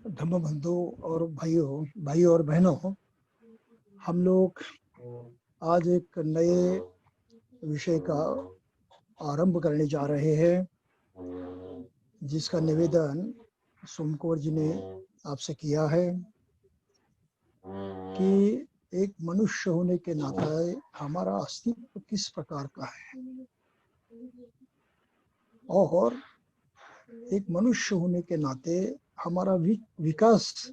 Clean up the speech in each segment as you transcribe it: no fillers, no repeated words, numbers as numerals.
धम्म बंधु और भाई और बहनों, हम लोग आज एक नए विषय का आरंभ करने जा रहे हैं, जिसका निवेदन सोमकुंवर जी ने आपसे किया है कि एक मनुष्य होने के नाते हमारा अस्तित्व किस प्रकार का है, और एक मनुष्य होने के नाते हमारा विकास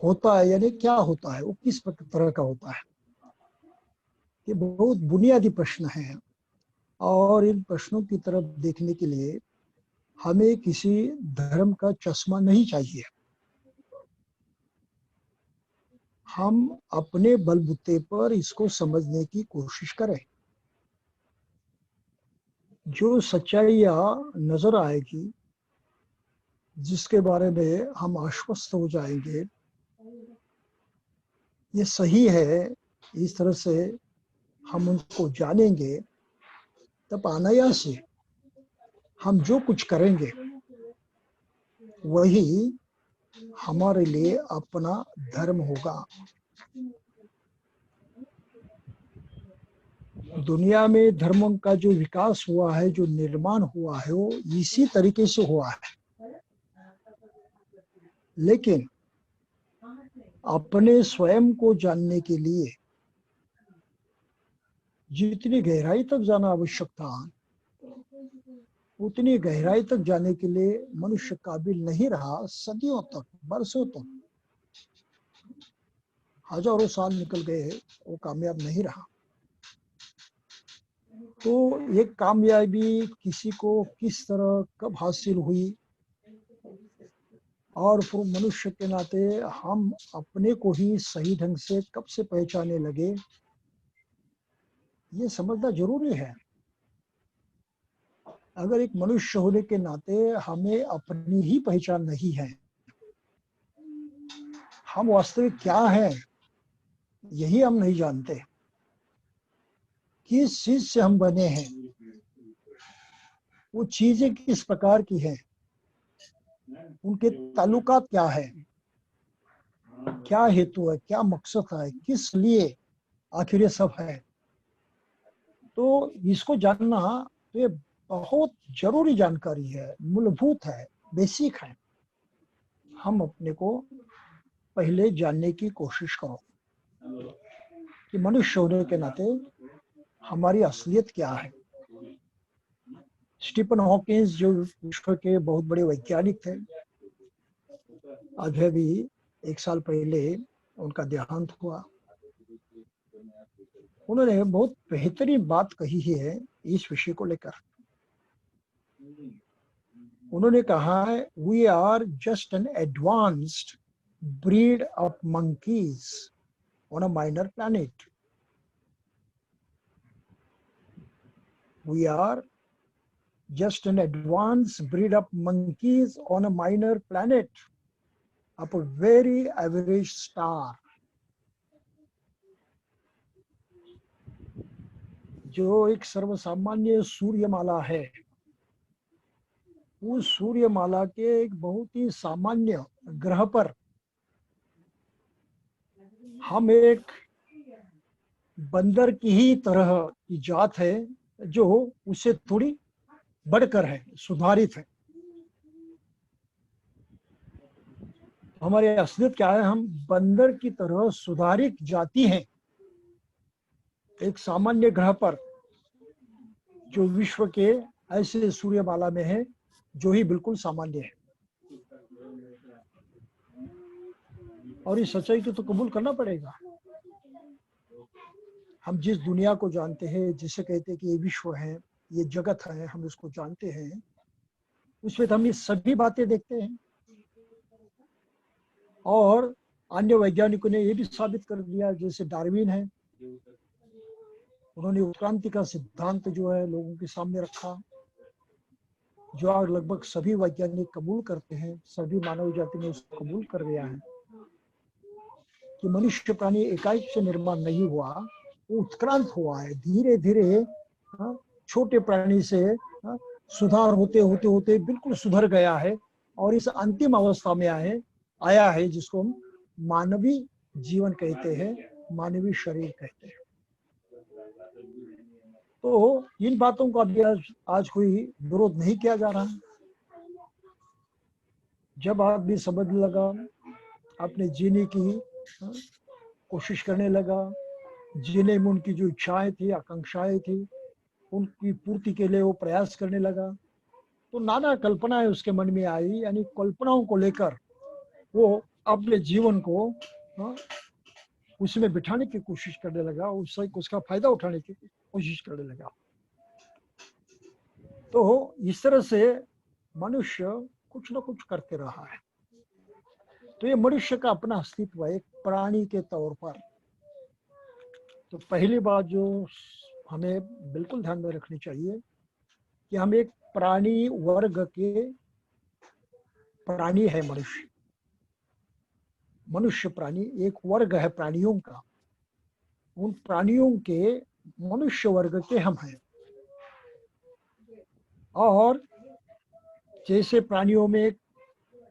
होता है, यानी क्या होता है, वो किस तरह का होता है। ये बहुत बुनियादी प्रश्न है और इन प्रश्नों की तरफ देखने के लिए हमें किसी धर्म का चश्मा नहीं चाहिए। हम अपने बलबूते पर इसको समझने की कोशिश करें। जो सच्चाइयाँ नजर आएगी, जिसके बारे में हम आश्वस्त हो जाएंगे ये सही है, इस तरह से हम उनको जानेंगे, तब अनायास से हम जो कुछ करेंगे वही हमारे लिए अपना धर्म होगा। दुनिया में धर्मों का जो विकास हुआ है, जो निर्माण हुआ है, वो इसी तरीके से हुआ है। लेकिन अपने स्वयं को जानने के लिए जितनी गहराई तक जाना आवश्यक था, उतनी गहराई तक जाने के लिए मनुष्य काबिल नहीं रहा। सदियों तक, बरसों तक, हजारों साल निकल गए, वो कामयाब नहीं रहा। तो ये कामयाबी किसी को किस तरह कब हासिल हुई, और फिर मनुष्य के नाते हम अपने को ही सही ढंग से कब से पहचाने लगे, ये समझना जरूरी है। अगर एक मनुष्य होने के नाते हमें अपनी ही पहचान नहीं है, हम वास्तविक क्या हैं यही हम नहीं जानते, किस चीज से हम बने हैं, वो चीजें किस प्रकार की हैं, उनके ताल्लुकात क्या है, क्या हेतु है, क्या मकसद है, किस लिए आखिर ये सब है। तो इसको जानना तो ये बहुत जरूरी जानकारी है, मूलभूत है, बेसिक है। हम अपने को पहले जानने की कोशिश करो कि मनुष्य होने के नाते हमारी असलियत क्या है। स्टीफन हॉकिंस जो विश्व के बहुत बड़े वैज्ञानिक थे, अभी भी 1 साल पहले उनका देहांत हुआ। उन्होंने बहुत बेहतरीन बात कही है इस विषय को लेकर। उन्होंने कहा है, we are just an advanced breed of monkeys on a minor planet. We are just an advanced breed of monkeys on a minor planet of a very average star. जो एक सर्वसामान्य सूर्यमाला है, उस सूर्यमाला के एक बहुत ही सामान्य ग्रह पर हम एक बंदर की ही तरह की जात है, जो उससे थोड़ी बढ़कर है, सुधारित है। हमारी असलियत क्या है? हम बंदर की तरह सुधारित जाति हैं, एक सामान्य ग्रह पर, जो विश्व के ऐसे सूर्यमाला में है जो ही बिल्कुल सामान्य है। और इस सच्चाई को तो कबूल करना पड़ेगा। हम जिस दुनिया को जानते हैं, जिसे कहते हैं कि ये विश्व है, ये जगत है, हम इसको जानते हैं, उसमें तो हम ये सभी बातें देखते हैं। और अन्य वैज्ञानिकों ने ये भी साबित कर दिया, जैसे डार्विन है, उन्होंने उत्क्रांति का सिद्धांत जो है लोगों के सामने रखा, जो आज लगभग सभी वैज्ञानिक कबूल करते हैं, सभी मानव जाति ने उसको कबूल कर लिया है कि मनुष्य प्राणी एकाएक से निर्माण नहीं हुआ, वो उत्क्रांत हुआ है। धीरे धीरे छोटे प्राणी से सुधार होते होते होते बिल्कुल सुधर गया है, और इस अंतिम अवस्था में आए आया है, जिसको हम मानवीय जीवन कहते हैं, मानवीय शरीर कहते हैं। तो इन बातों को अभी आज कोई विरोध नहीं किया जा रहा है। जब आदमी समझने लगा, अपने जीने की कोशिश करने लगा, जीने में उनकी जो इच्छाएं थी, आकांक्षाएं थी, उनकी पूर्ति के लिए वो प्रयास करने लगा, तो नाना कल्पनाएं उसके मन में आई। यानी कल्पनाओं को लेकर वो अपने जीवन को उसमें बिठाने की कोशिश करने लगा, उसका फायदा उठाने की कोशिश करने लगा। तो इस तरह से मनुष्य कुछ ना कुछ करते रहा है। तो ये मनुष्य का अपना अस्तित्व है एक प्राणी के तौर पर। तो पहली बात जो हमें बिल्कुल ध्यान में रखनी चाहिए कि हम एक प्राणी वर्ग के प्राणी है। मनुष्य प्राणी एक वर्ग है प्राणियों का। उन प्राणियों के मनुष्य वर्ग के हम हैं। और जैसे प्राणियों में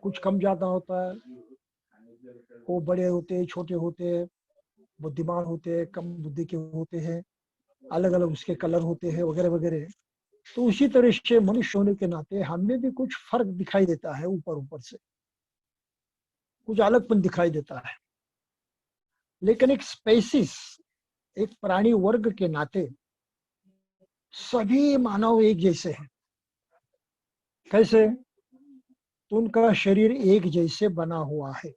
कुछ कम ज्यादा होता है, वो बड़े होते हैं, छोटे होते हैं, बुद्धिमान होते हैं, कम बुद्धि के होते हैं, अलग अलग उसके कलर होते हैं, वगैरह वगैरह। तो उसी तरह से मनुष्य होने के नाते हमें भी कुछ फर्क दिखाई देता है, ऊपर से कुछ अलगपन दिखाई देता है। लेकिन एक स्पेसिस, एक प्राणी वर्ग के नाते सभी मानव एक जैसे हैं। कैसे? तो उनका शरीर एक जैसे बना हुआ है।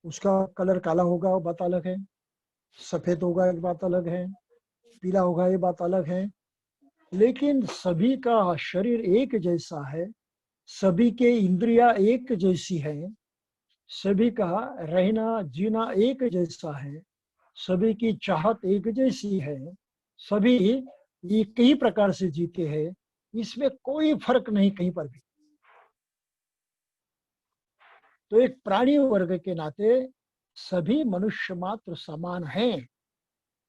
उसका कलर काला होगा वो बात अलग है, सफेद होगा एक बात अलग है, पीला होगा ये बात अलग है, लेकिन सभी का शरीर एक जैसा है, सभी के इंद्रियां एक जैसी हैं, सभी का रहना जीना एक जैसा है, सभी की चाहत एक जैसी है, सभी एक ही प्रकार से जीते हैं, इसमें कोई फर्क नहीं कहीं पर भी। तो एक प्राणी वर्ग के नाते सभी मनुष्य मात्र समान हैं।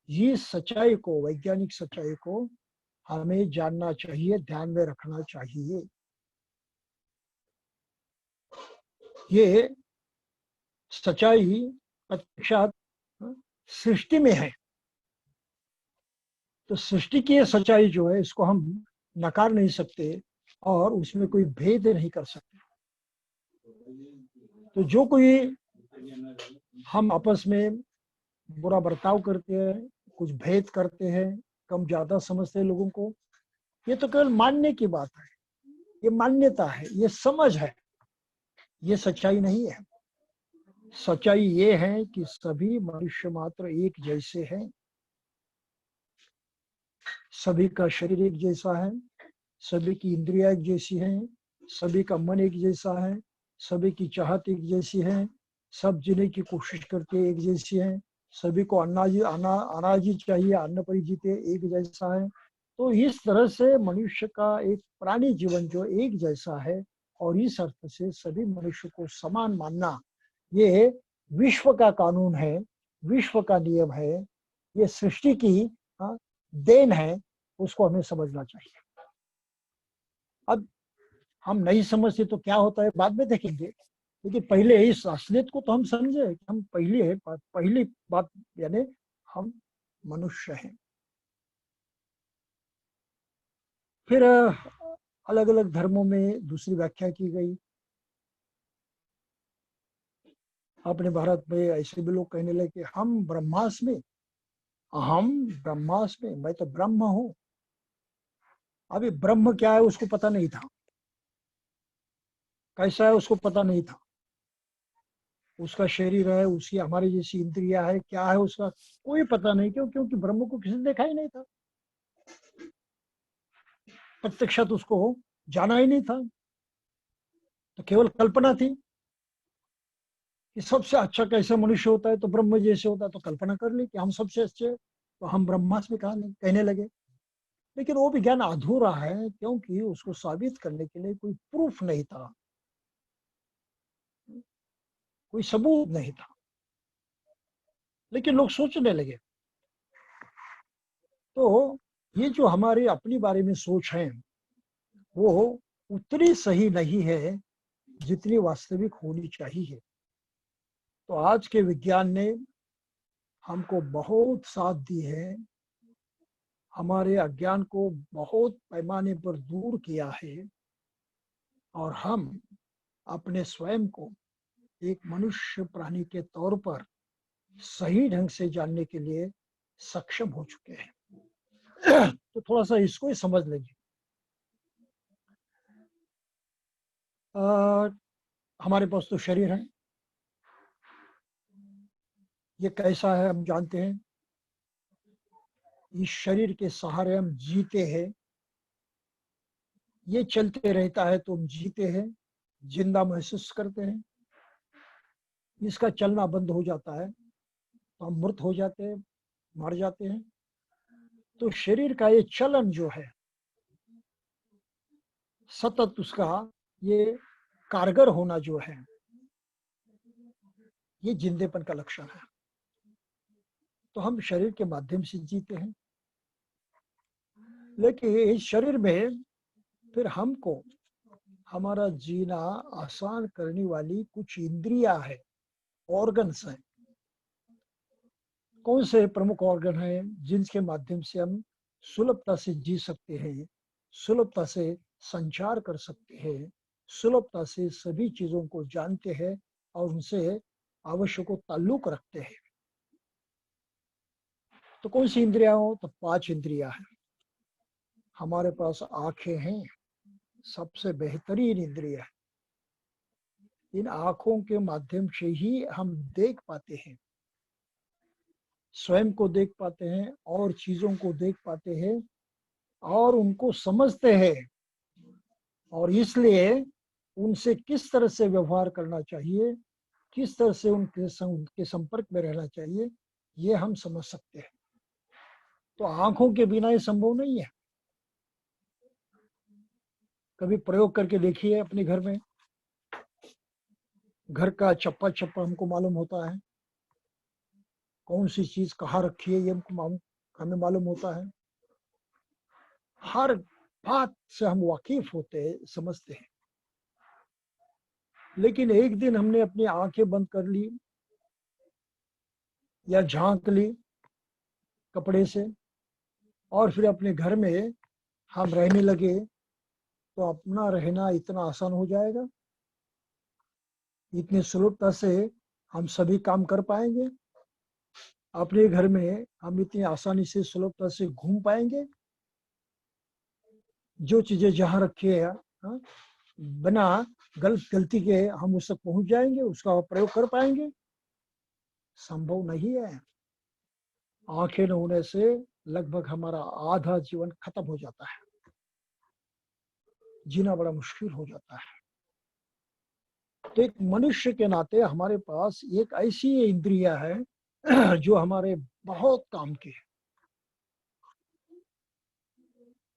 ये सच्चाई को, वैज्ञानिक सच्चाई को हमें जानना चाहिए, ध्यान में रखना चाहिए। ये सच्चाई प्रत्यक्षात सृष्टि में है। तो सृष्टि की सच्चाई जो है, इसको हम नकार नहीं सकते और उसमें कोई भेद नहीं कर सकते। तो जो कोई हम आपस में बुरा बर्ताव करते हैं, कुछ भेद करते हैं, कम ज्यादा समझते हैं लोगों को, ये तो केवल मानने की बात है, ये मान्यता है, ये समझ है, ये सच्चाई नहीं है। सच्चाई ये है कि सभी मनुष्य मात्र एक जैसे हैं, सभी का शरीर एक जैसा है, सभी की इंद्रियां एक जैसी हैं, सभी का मन एक जैसा है, सभी की चाहत एक जैसी है, सब जीने की कोशिश करते एक जैसी हैं, सभी को अनाज ही चाहिए, अन्न पर ही जीते एक जैसा है। तो इस तरह से मनुष्य का एक प्राणी जीवन जो एक जैसा है, और इस अर्थ से सभी मनुष्य को समान मानना, ये विश्व का कानून है, विश्व का नियम है, ये सृष्टि की देन है, उसको हमें समझना चाहिए। अब हम नहीं समझते तो क्या होता है बाद में देखेंगे, लेकिन पहले इस असलियत को तो हम समझे कि हम पहली बात यानी हम मनुष्य हैं। फिर अलग अलग धर्मों में दूसरी व्याख्या की गई। अपने भारत में ऐसे भी लोग कहने लगे कि हम ब्रह्मास्मि, मैं तो ब्रह्म हूं। अभी ब्रह्म क्या है उसको पता नहीं था, कैसा है उसको पता नहीं था, उसका शरीर है, उसकी हमारी जैसी इंद्रिया है, क्या है उसका कोई पता नहीं। क्यों? क्योंकि ब्रह्म को किसी ने देखा ही नहीं था, प्रत्यक्षात उसको जाना ही नहीं था। तो केवल कल्पना थी कि सबसे अच्छा कैसे मनुष्य होता है, तो ब्रह्म जैसे होता है। तो कल्पना कर ली कि हम सबसे अच्छे, तो हम ब्रह्मास्मि कहने लगे। लेकिन वो विज्ञान अधूरा है, क्योंकि उसको साबित करने के लिए कोई प्रूफ नहीं था, कोई सबूत नहीं था। लेकिन लोग सोचने लगे। तो ये जो हमारी अपनी बारे में सोच है, वो उतनी सही नहीं है जितनी वास्तविक होनी चाहिए। तो आज के विज्ञान ने हमको बहुत साथ दी है, हमारे अज्ञान को बहुत पैमाने पर दूर किया है, और हम अपने स्वयं को एक मनुष्य प्राणी के तौर पर सही ढंग से जानने के लिए सक्षम हो चुके हैं। तो थोड़ा सा इसको ही समझ लेंगे। हमारे पास तो शरीर है, ये कैसा है हम जानते हैं। इस शरीर के सहारे हम जीते हैं, ये चलते रहता है तो हम जीते हैं, जिंदा महसूस करते हैं। इसका चलना बंद हो जाता है तो हम मृत हो जाते हैं, मर जाते हैं। तो शरीर का ये चलन जो है, सतत उसका ये कारगर होना जो है, ये जिंदेपन का लक्षण है। तो हम शरीर के माध्यम से जीते हैं, लेकिन इस शरीर में फिर हमको हमारा जीना आसान करने वाली कुछ इंद्रियां है, ऑर्गन्स हैं। कौन से प्रमुख ऑर्गन हैं जिनके माध्यम से हम सुलभता से जी सकते हैं, सुलभता से संचार कर सकते हैं, सुलभता से सभी चीजों को जानते हैं और उनसे आवश्यक ताल्लुक रखते हैं। तो कौन सी इंद्रियां हो? तो 5 इंद्रियां हैं। हमारे पास आंखें हैं, सबसे बेहतरीन इंद्रिय है। इन आंखों के माध्यम से ही हम देख पाते हैं, स्वयं को देख पाते हैं और चीजों को देख पाते हैं और उनको समझते हैं, और इसलिए उनसे किस तरह से व्यवहार करना चाहिए, किस तरह से उनके संपर्क में रहना चाहिए, ये हम समझ सकते हैं। तो आंखों के बिना ये संभव नहीं है। कभी प्रयोग करके देखिए अपने घर में, घर का चप्पा चप्पा हमको मालूम होता है, कौन सी चीज कहाँ रखी है ये हमें मालूम होता है। हर बात से हम वाकिफ होते हैं, समझते हैं। लेकिन एक दिन हमने अपनी आंखें बंद कर ली या झांक ली कपड़े से, और फिर अपने घर में हम रहने लगे, तो अपना रहना इतना आसान हो जाएगा, इतनी सुलभता से हम सभी काम कर पाएंगे, अपने घर में हम इतनी आसानी से सुलभता से घूम पाएंगे, जो चीजें जहां रखी है बिना गलती के हम उस तक पहुंच जाएंगे, उसका प्रयोग कर पाएंगे? संभव नहीं है। आंखें न होने से लगभग हमारा आधा जीवन खत्म हो जाता है, जीना बड़ा मुश्किल हो जाता है। तो एक मनुष्य के नाते हमारे पास एक ऐसी इंद्रिया है जो हमारे बहुत काम की है।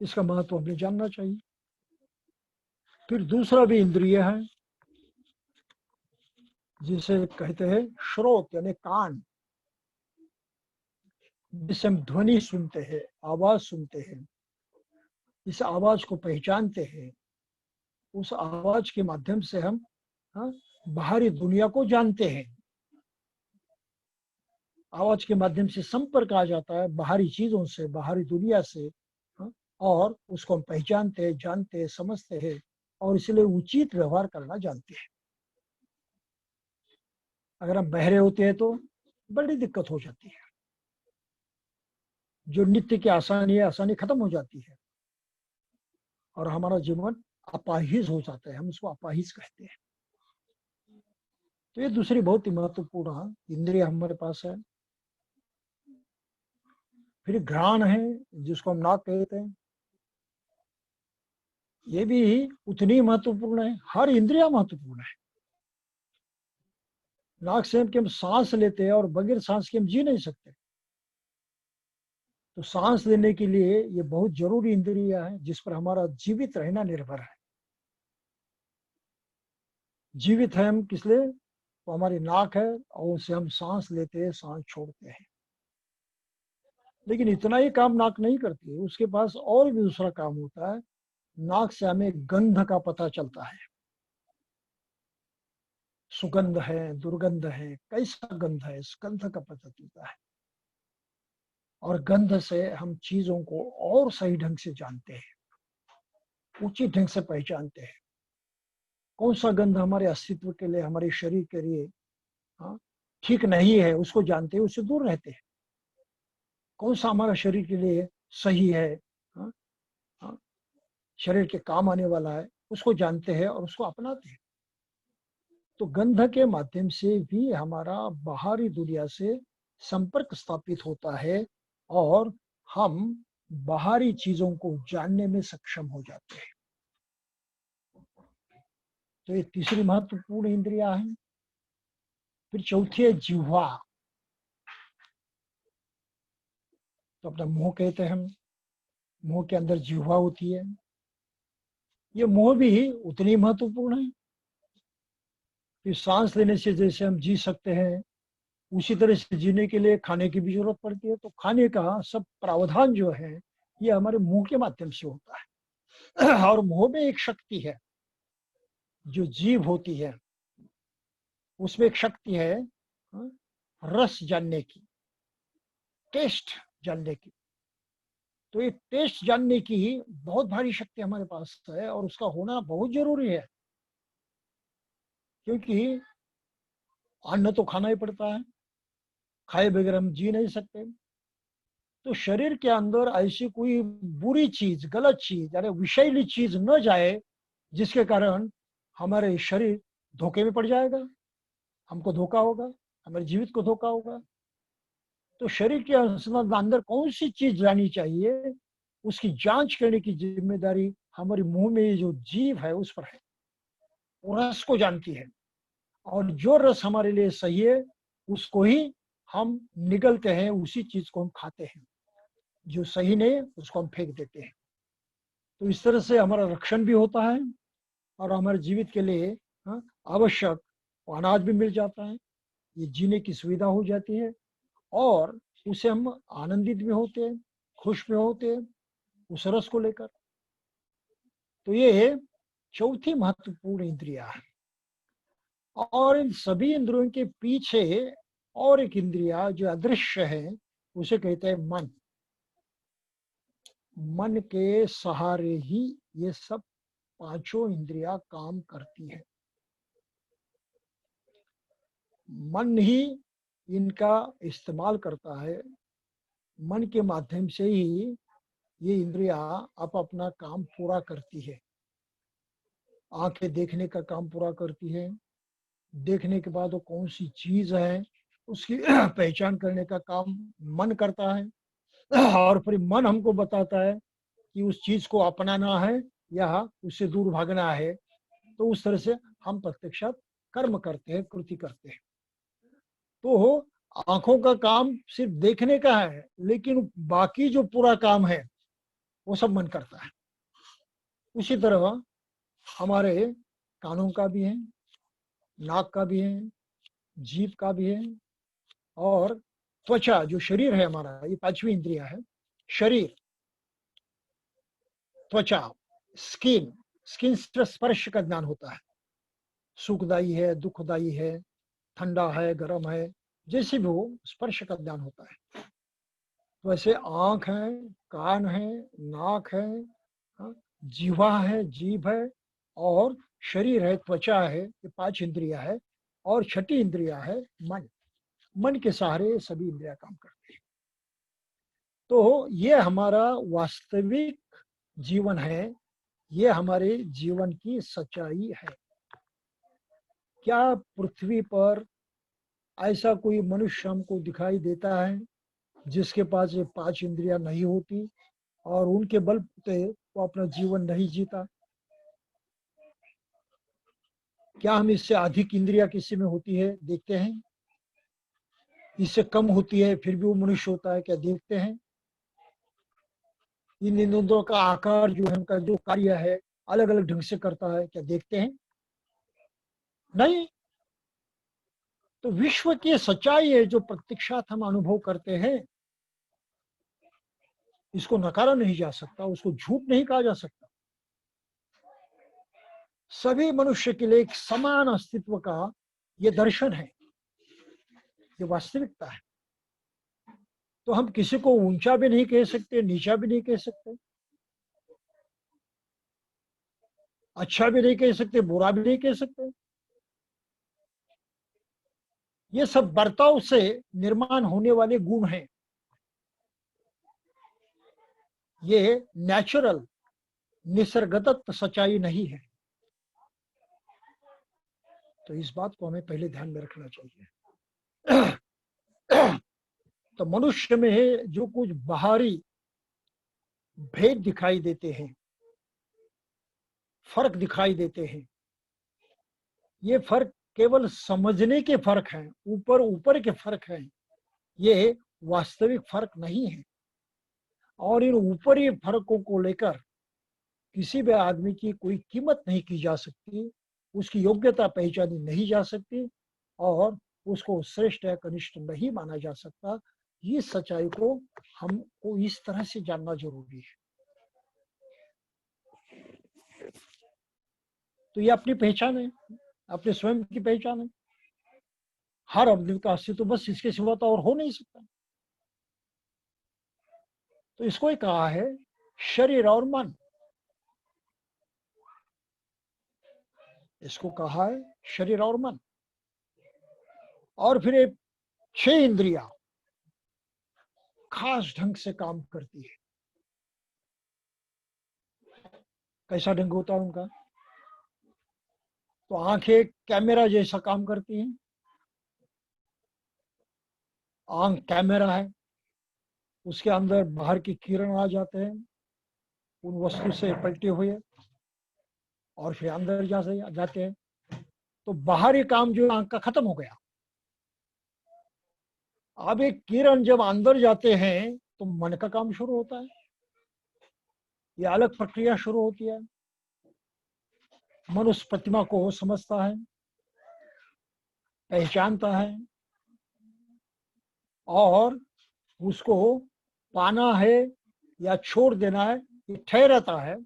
इसका महत्व हमें जानना चाहिए। फिर दूसरा भी इंद्रिय है जिसे कहते हैं श्रोत, यानी कान, जिससे हम ध्वनि सुनते हैं, आवाज सुनते हैं, इस आवाज को पहचानते हैं, उस आवाज के माध्यम से हम बाहरी दुनिया को जानते हैं। आवाज के माध्यम से संपर्क आ जाता है बाहरी चीजों से, बाहरी दुनिया से, और उसको हम पहचानते हैं, जानते हैं, समझते हैं, और इसलिए उचित व्यवहार करना जानते हैं। अगर हम बहरे होते हैं तो बड़ी दिक्कत हो जाती है, जो नित्य की आसानी है, आसानी खत्म हो जाती है और हमारा जीवन अपाहिज हो जाता है, हम उसको अपाहिज कहते हैं। तो ये दूसरी बहुत ही महत्वपूर्ण इंद्रिय हमारे पास है। फिर घ्राण है, जिसको हम नाक कहते हैं, ये भी उतनी महत्वपूर्ण है। हर इंद्रिया महत्वपूर्ण है। नाक से हम सांस लेते हैं और बगैर सांस के हम जी नहीं सकते। तो सांस लेने के लिए ये बहुत जरूरी इंद्रिया है, जिस पर हमारा जीवित रहना निर्भर है। जीवित है हम किस लिए? तो हमारी नाक है और उससे हम सांस लेते हैं, सांस छोड़ते हैं। लेकिन इतना ही काम नाक नहीं करती है, उसके पास और भी दूसरा काम होता है। नाक से हमें गंध का पता चलता है। सुगंध है, दुर्गंध है, कैसा गंध है, इस गंध का पता चलता है। और गंध से हम चीजों को और सही ढंग से जानते हैं, उचित ढंग से पहचानते हैं। कौन सा गंध हमारे अस्तित्व के लिए, हमारे शरीर के लिए हाँ, ठीक नहीं है, उसको जानते हैं, उससे दूर रहते हैं। कौन सा हमारा शरीर के लिए सही है, हाँ, हाँ, शरीर के काम आने वाला है, उसको जानते हैं और उसको अपनाते हैं। तो गंध के माध्यम से भी हमारा बाहरी दुनिया से संपर्क स्थापित होता है और हम बाहरी चीजों को जानने में सक्षम हो जाते हैं। तो ये तीसरी महत्वपूर्ण इंद्रिया है। फिर चौथी है जिह्वा। तो अपना मुंह कहते हैं हम, मुंह के अंदर जिह्वा होती है। ये मुंह भी उतनी महत्वपूर्ण है। फिर सांस लेने से जैसे हम जी सकते हैं, उसी तरह से जीने के लिए खाने की भी जरूरत पड़ती है। तो खाने का सब प्रावधान जो है ये हमारे मुंह के माध्यम से होता है। और मुंह में एक शक्ति है, जो जीभ होती है उसमें एक शक्ति है रस जानने की, टेस्ट जानने की। तो ये टेस्ट जानने की बहुत भारी शक्ति हमारे पास है और उसका होना बहुत जरूरी है, क्योंकि अन्न तो खाना ही पड़ता है, खाए बगैर हम जी नहीं सकते। तो शरीर के अंदर ऐसी कोई बुरी चीज, गलत चीज, यानी विषैली चीज न जाए जिसके कारण हमारे शरीर धोखे में पड़ जाएगा, हमको धोखा होगा, हमारे जीवित को धोखा होगा। तो शरीर के अंदर कौन सी चीज जानी चाहिए, उसकी जांच करने की जिम्मेदारी हमारे मुंह में जो जीभ है उस पर है। वो रस को जानती है और जो रस हमारे लिए सही है उसको ही हम निगलते हैं, उसी चीज को हम खाते हैं। जो सही नहीं उसको हम फेंक देते हैं। तो इस तरह से हमारा रक्षण भी होता है और हमारे जीवित के लिए आवश्यक अनाज भी मिल जाता है, ये जीने की सुविधा हो जाती है और उसे हम आनंदित भी होते हैं, खुश भी होते हैं उस रस को लेकर। तो ये चौथी महत्वपूर्ण इंद्रिया है। और इन सभी इंद्रियों के पीछे और एक इंद्रिया जो अदृश्य है, उसे कहते हैं मन। मन के सहारे ही ये सब पांचों इंद्रिया काम करती है। मन ही इनका इस्तेमाल करता है। मन के माध्यम से ही ये इंद्रिया अपना काम पूरा करती है। आंखें देखने का काम पूरा करती है, देखने के बाद वो कौन सी चीज है उसकी पहचान करने का काम मन करता है। और फिर मन हमको बताता है कि उस चीज को अपनाना है या उससे दूर भागना है। तो उस तरह से हम प्रत्यक्षात कर्म करते हैं, कृति करते हैं। तो आंखों का काम सिर्फ देखने का है, लेकिन बाकी जो पूरा काम है वो सब मन करता है। उसी तरह हमारे कानों का भी है, नाक का भी है, जीभ का भी है और त्वचा जो शरीर है हमारा, ये पांचवी इंद्रिया है। शरीर, त्वचा, स्किन, स्किन से स्पर्श का ज्ञान होता है, सुखदायी है, दुखदायी है, ठंडा है, गर्म है, जैसे भी हो स्पर्श का ज्ञान होता है। वैसे आंख है, कान है, नाक है, जीवा है, जीभ है और शरीर है, त्वचा है, ये पांच इंद्रिया है। और छठी इंद्रिया है मन। मन के सहारे सभी इंद्रिया काम करती है। तो ये हमारा वास्तविक जीवन है, ये हमारे जीवन की सच्चाई है। क्या पृथ्वी पर ऐसा कोई मनुष्य हमको दिखाई देता है जिसके पास ये पांच इंद्रियां नहीं होती और उनके बल पे वो अपना जीवन नहीं जीता? क्या हम इससे अधिक इंद्रिया किसी में होती है देखते हैं? इससे कम होती है फिर भी वो मनुष्य होता है, क्या देखते हैं? इन इंद्रियों का आकार जो है, उनका जो कार्य है अलग अलग ढंग से करता है, क्या देखते हैं? नहीं। तो विश्व की सच्चाई है जो प्रत्यक्षात हम अनुभव करते हैं, इसको नकारा नहीं जा सकता, उसको झूठ नहीं कहा जा सकता। सभी मनुष्य के लिए एक समान अस्तित्व का ये दर्शन है, ये वास्तविकता है। तो हम किसी को ऊंचा भी नहीं कह सकते, नीचा भी नहीं कह सकते, अच्छा भी नहीं कह सकते, बुरा भी नहीं कह सकते। ये सब बर्ताव से निर्माण होने वाले गुण हैं। ये नेचुरल, निसर्गदत्त सच्चाई नहीं है। तो इस बात को हमें पहले ध्यान में रखना चाहिए। तो मनुष्य में जो कुछ बाहरी भेद दिखाई देते हैं, फर्क दिखाई देते हैं, ये फर्क केवल समझने के फर्क हैं, ऊपर ऊपर के फर्क हैं, ये वास्तविक फर्क नहीं है। और इन ऊपरी फर्कों को लेकर किसी भी आदमी की कोई कीमत नहीं की जा सकती, उसकी योग्यता पहचानी नहीं जा सकती, और उसको श्रेष्ठ या कनिष्ठ नहीं माना जा सकता। ये सच्चाई को हमको इस तरह से जानना जरूरी है। तो ये अपनी पहचान है, अपने स्वयं की पहचान है। हर आदमी का अस्तित्व बस इसके सिवा तो और हो नहीं सकता। तो इसको ही कहा है शरीर और मन। इसको कहा है शरीर और मन। और फिर ये 6 इंद्रियां खास ढंग से काम करती है। कैसा ढंग होता है उनका? तो आंखें कैमरा जैसा काम करती हैं। आंख कैमरा है, उसके अंदर बाहर की किरण आ जाते हैं उन वस्तु से पलटे हुए, और फिर अंदर जाते हैं। तो बाहरी काम जो आंख का खत्म हो गया। अब एक किरण जब अंदर जाते हैं तो मन का काम शुरू होता है। ये अलग प्रक्रिया शुरू होती है। मन उस प्रतिमा को समझता है, पहचानता है, और उसको पाना है या छोड़ देना है, ये ठहराता है।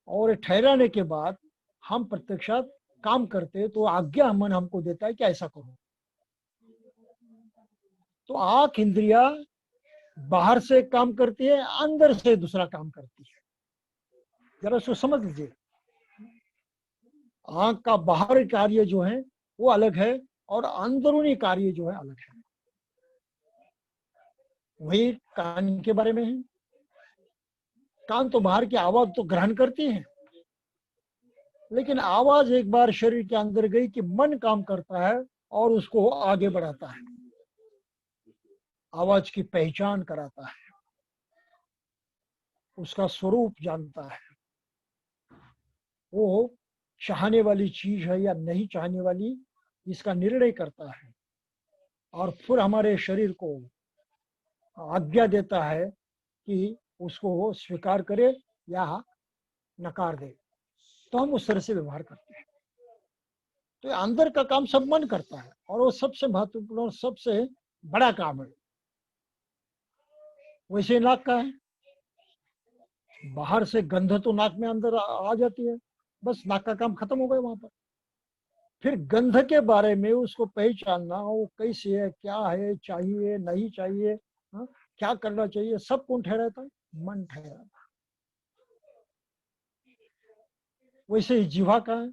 और ठहराने के बाद हम प्रत्यक्षात काम करते, तो आज्ञा मन हमको देता है कि ऐसा करो। तो आंख इंद्रिया बाहर से काम करती है, अंदर से दूसरा काम करती है। जरा उसको समझ लीजिए। आंख का बाहरी कार्य जो है वो अलग है, और अंदरूनी कार्य जो है अलग है। वही कान के बारे में है। कान तो बाहर की आवाज तो ग्रहण करती है, लेकिन आवाज एक बार शरीर के अंदर गई कि मन काम करता है और उसको आगे बढ़ाता है, आवाज की पहचान कराता है, उसका स्वरूप जानता है, वो चाहने वाली चीज है या नहीं चाहने वाली, इसका निर्णय करता है। और फिर हमारे शरीर को आज्ञा देता है कि उसको स्वीकार करे या नकार दे। तो हम उस तरह से व्यवहार करते हैं। तो अंदर का काम सब मन करता है, और वो सबसे महत्वपूर्ण और सबसे बड़ा काम है। वैसे नाक का है। बाहर से गंध तो नाक में अंदर आ जाती है, बस नाक का काम खत्म हो गया वहां पर। फिर गंध के बारे में उसको पहचानना, वो कैसे है, क्या है, चाहिए नहीं चाहिए, हा? क्या करना चाहिए, सब कौन ठहराता है? मन ठहराता है। वैसे ही जीवा का है।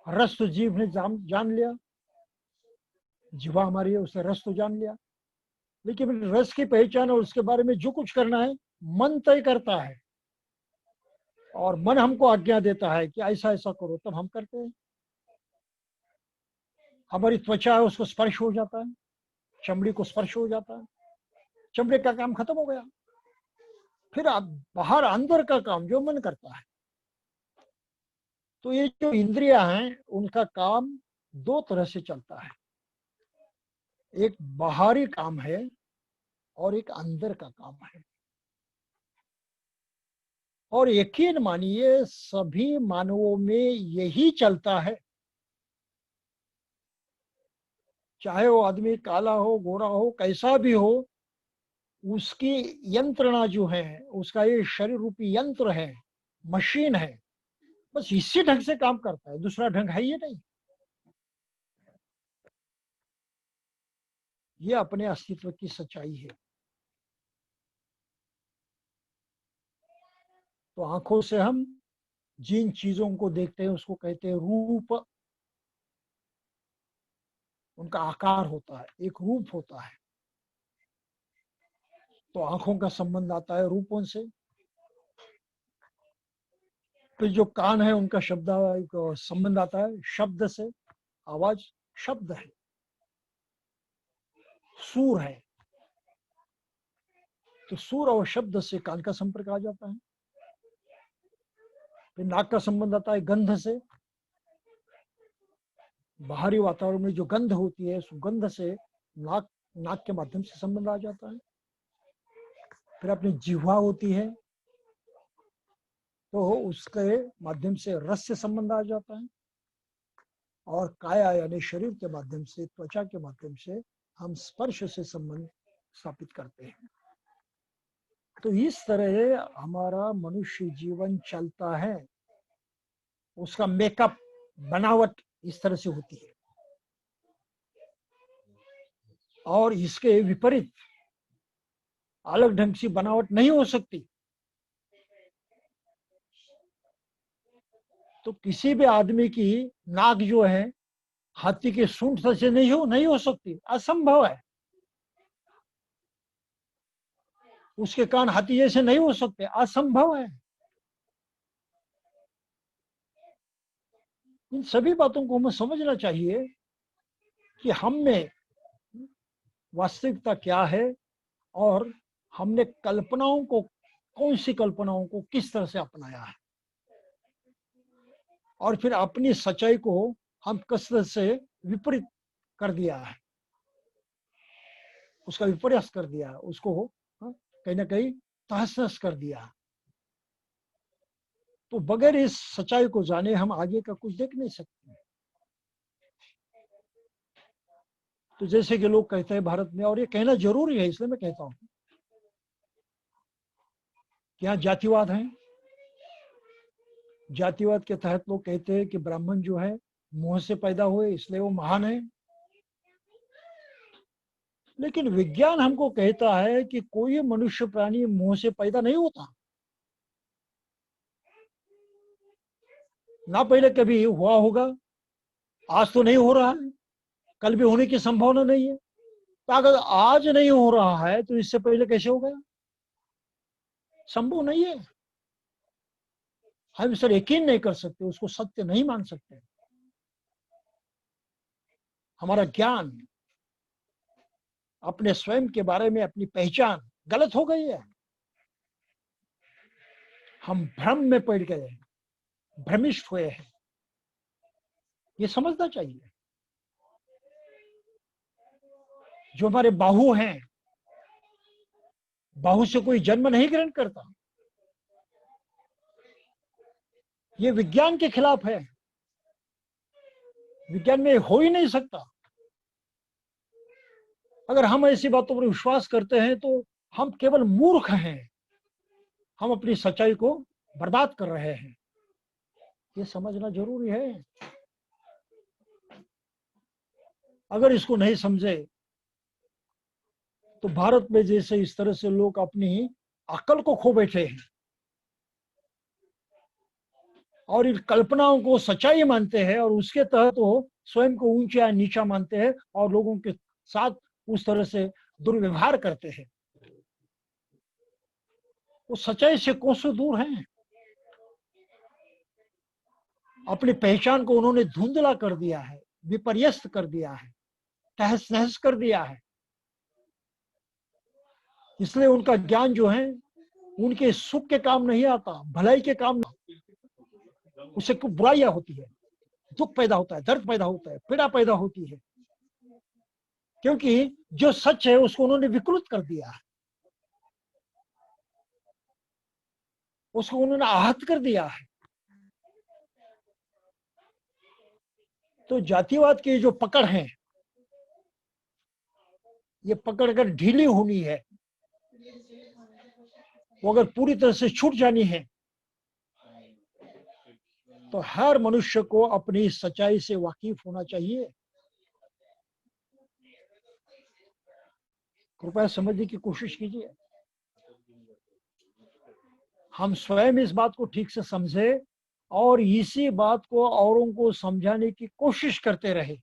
रस तो जीव ने जान लिया, जीवा हमारी है, उसने रस तो जान लिया। लेकिन रस की पहचान और उसके बारे में जो कुछ करना है मन तय करता है, और मन हमको आज्ञा देता है कि ऐसा ऐसा करो, तब हम करते हैं। हमारी त्वचा है, उसको स्पर्श हो जाता है, चमड़ी को स्पर्श हो जाता है, चमड़े का काम खत्म हो गया। फिर आप बाहर अंदर का काम जो मन करता है। तो ये जो इंद्रियां हैं उनका काम 2 तरह से चलता है। एक बाहरी काम है और एक अंदर का काम है। और यकीन मानिए सभी मानवों में यही चलता है। चाहे वो आदमी काला हो, गोरा हो, कैसा भी हो, उसकी यंत्रणा जो है, उसका ये शरीर रूपी यंत्र है, मशीन है, बस इसी ढंग से काम करता है, दूसरा ढंग है ये नहीं। ये अपने अस्तित्व की सच्चाई है। तो आंखों से हम जिन चीजों को देखते हैं उसको कहते हैं रूप। उनका आकार होता है, एक रूप होता है। तो आंखों का संबंध आता है रूपों से। फिर जो कान है उनका शब्द संबंध आता है शब्द से। आवाज शब्द है, सुर है। तो सुर और शब्द से कान का संपर्क आ जाता है। फिर नाक का संबंध आता है गंध से। बाहरी वातावरण में जो गंध होती है, सुगंध से नाक नाक के माध्यम से संबंध आ जाता है। फिर अपनी जिह्वा होती है, तो उसके माध्यम से रस से संबंध आ जाता है। और काया यानी शरीर के माध्यम से, त्वचा के माध्यम से हम स्पर्श से संबंध स्थापित करते हैं। तो इस तरह हमारा मनुष्य जीवन चलता है। उसका मेकअप, बनावट इस तरह से होती है। और इसके विपरीत अलग ढंग से बनावट नहीं हो सकती। तो किसी भी आदमी की नाक जो है हाथी के सूंड से नहीं हो सकती, असंभव है। उसके कान हाथी जैसे नहीं हो सकते, असंभव है। इन सभी बातों को हमें समझना चाहिए कि हम में वास्तविकता क्या है और हमने कल्पनाओं को, कौन सी कल्पनाओं को किस तरह से अपनाया है, और फिर अपनी सच्चाई को हम कसरत से विपरीत कर दिया है, उसका विपर्यास कर दिया है, उसको कहीं ना कहीं तहस नहस कर दिया। तो बगैर इस सच्चाई को जाने हम आगे का कुछ देख नहीं सकते। तो जैसे कि लोग कहते हैं भारत में, और ये कहना जरूरी है इसलिए मैं कहता हूं कि यहाँ जातिवाद है। जातिवाद के तहत लोग कहते हैं कि ब्राह्मण जो है मुंह से पैदा हुए इसलिए वो महान है। लेकिन विज्ञान हमको कहता है कि कोई मनुष्य प्राणी मुंह से पैदा नहीं होता। ना पहले कभी हुआ होगा, आज तो नहीं हो रहा है, कल भी होने की संभावना नहीं है। तो अगर आज नहीं हो रहा है तो इससे पहले कैसे हो गया? संभव नहीं है। हम सर यकीन नहीं कर सकते, उसको सत्य नहीं मान सकते। हमारा ज्ञान, अपने स्वयं के बारे में अपनी पहचान गलत हो गई है। हम भ्रम में पड़ गए, भ्रमिष्ठ हुए हैं। ये समझना चाहिए। जो हमारे बाहु हैं, बाहु से कोई जन्म नहीं ग्रहण करता। ये विज्ञान के खिलाफ है, विज्ञान में हो ही नहीं सकता। अगर हम ऐसी बातों पर विश्वास करते हैं तो हम केवल मूर्ख हैं, हम अपनी सच्चाई को बर्बाद कर रहे हैं। ये समझना जरूरी है। अगर इसको नहीं समझे तो भारत में जैसे इस तरह से लोग अपनी अकल को खो बैठे हैं और इन कल्पनाओं को सच्चाई मानते हैं, और उसके तहत वो स्वयं को ऊंचा नीचा मानते हैं और लोगों के साथ उस तरह से दुर्व्यवहार करते हैं, वो सच्चाई से कोसों दूर हैं। अपनी पहचान को उन्होंने धुंधला कर दिया है, विपर्यस्त कर दिया है, तहस नहस कर दिया है। इसलिए उनका ज्ञान जो है उनके सुख के काम नहीं आता, भलाई के काम नहीं। उससे कुछ बुराइयां होती है, दुख पैदा होता है, दर्द पैदा होता है, पीड़ा पैदा होती है, क्योंकि जो सच है उसको उन्होंने विकृत कर दिया है, उसको उन्होंने आहत कर दिया है। तो जातिवाद की जो पकड़ है, ये पकड़ अगर ढीली होनी है, वो अगर पूरी तरह से छूट जानी है, तो हर मनुष्य को अपनी सच्चाई से वाकिफ होना चाहिए। कृपया समझने की कोशिश कीजिए। हम स्वयं इस बात को ठीक से समझे और इसी बात को औरों को समझाने की कोशिश करते रहे।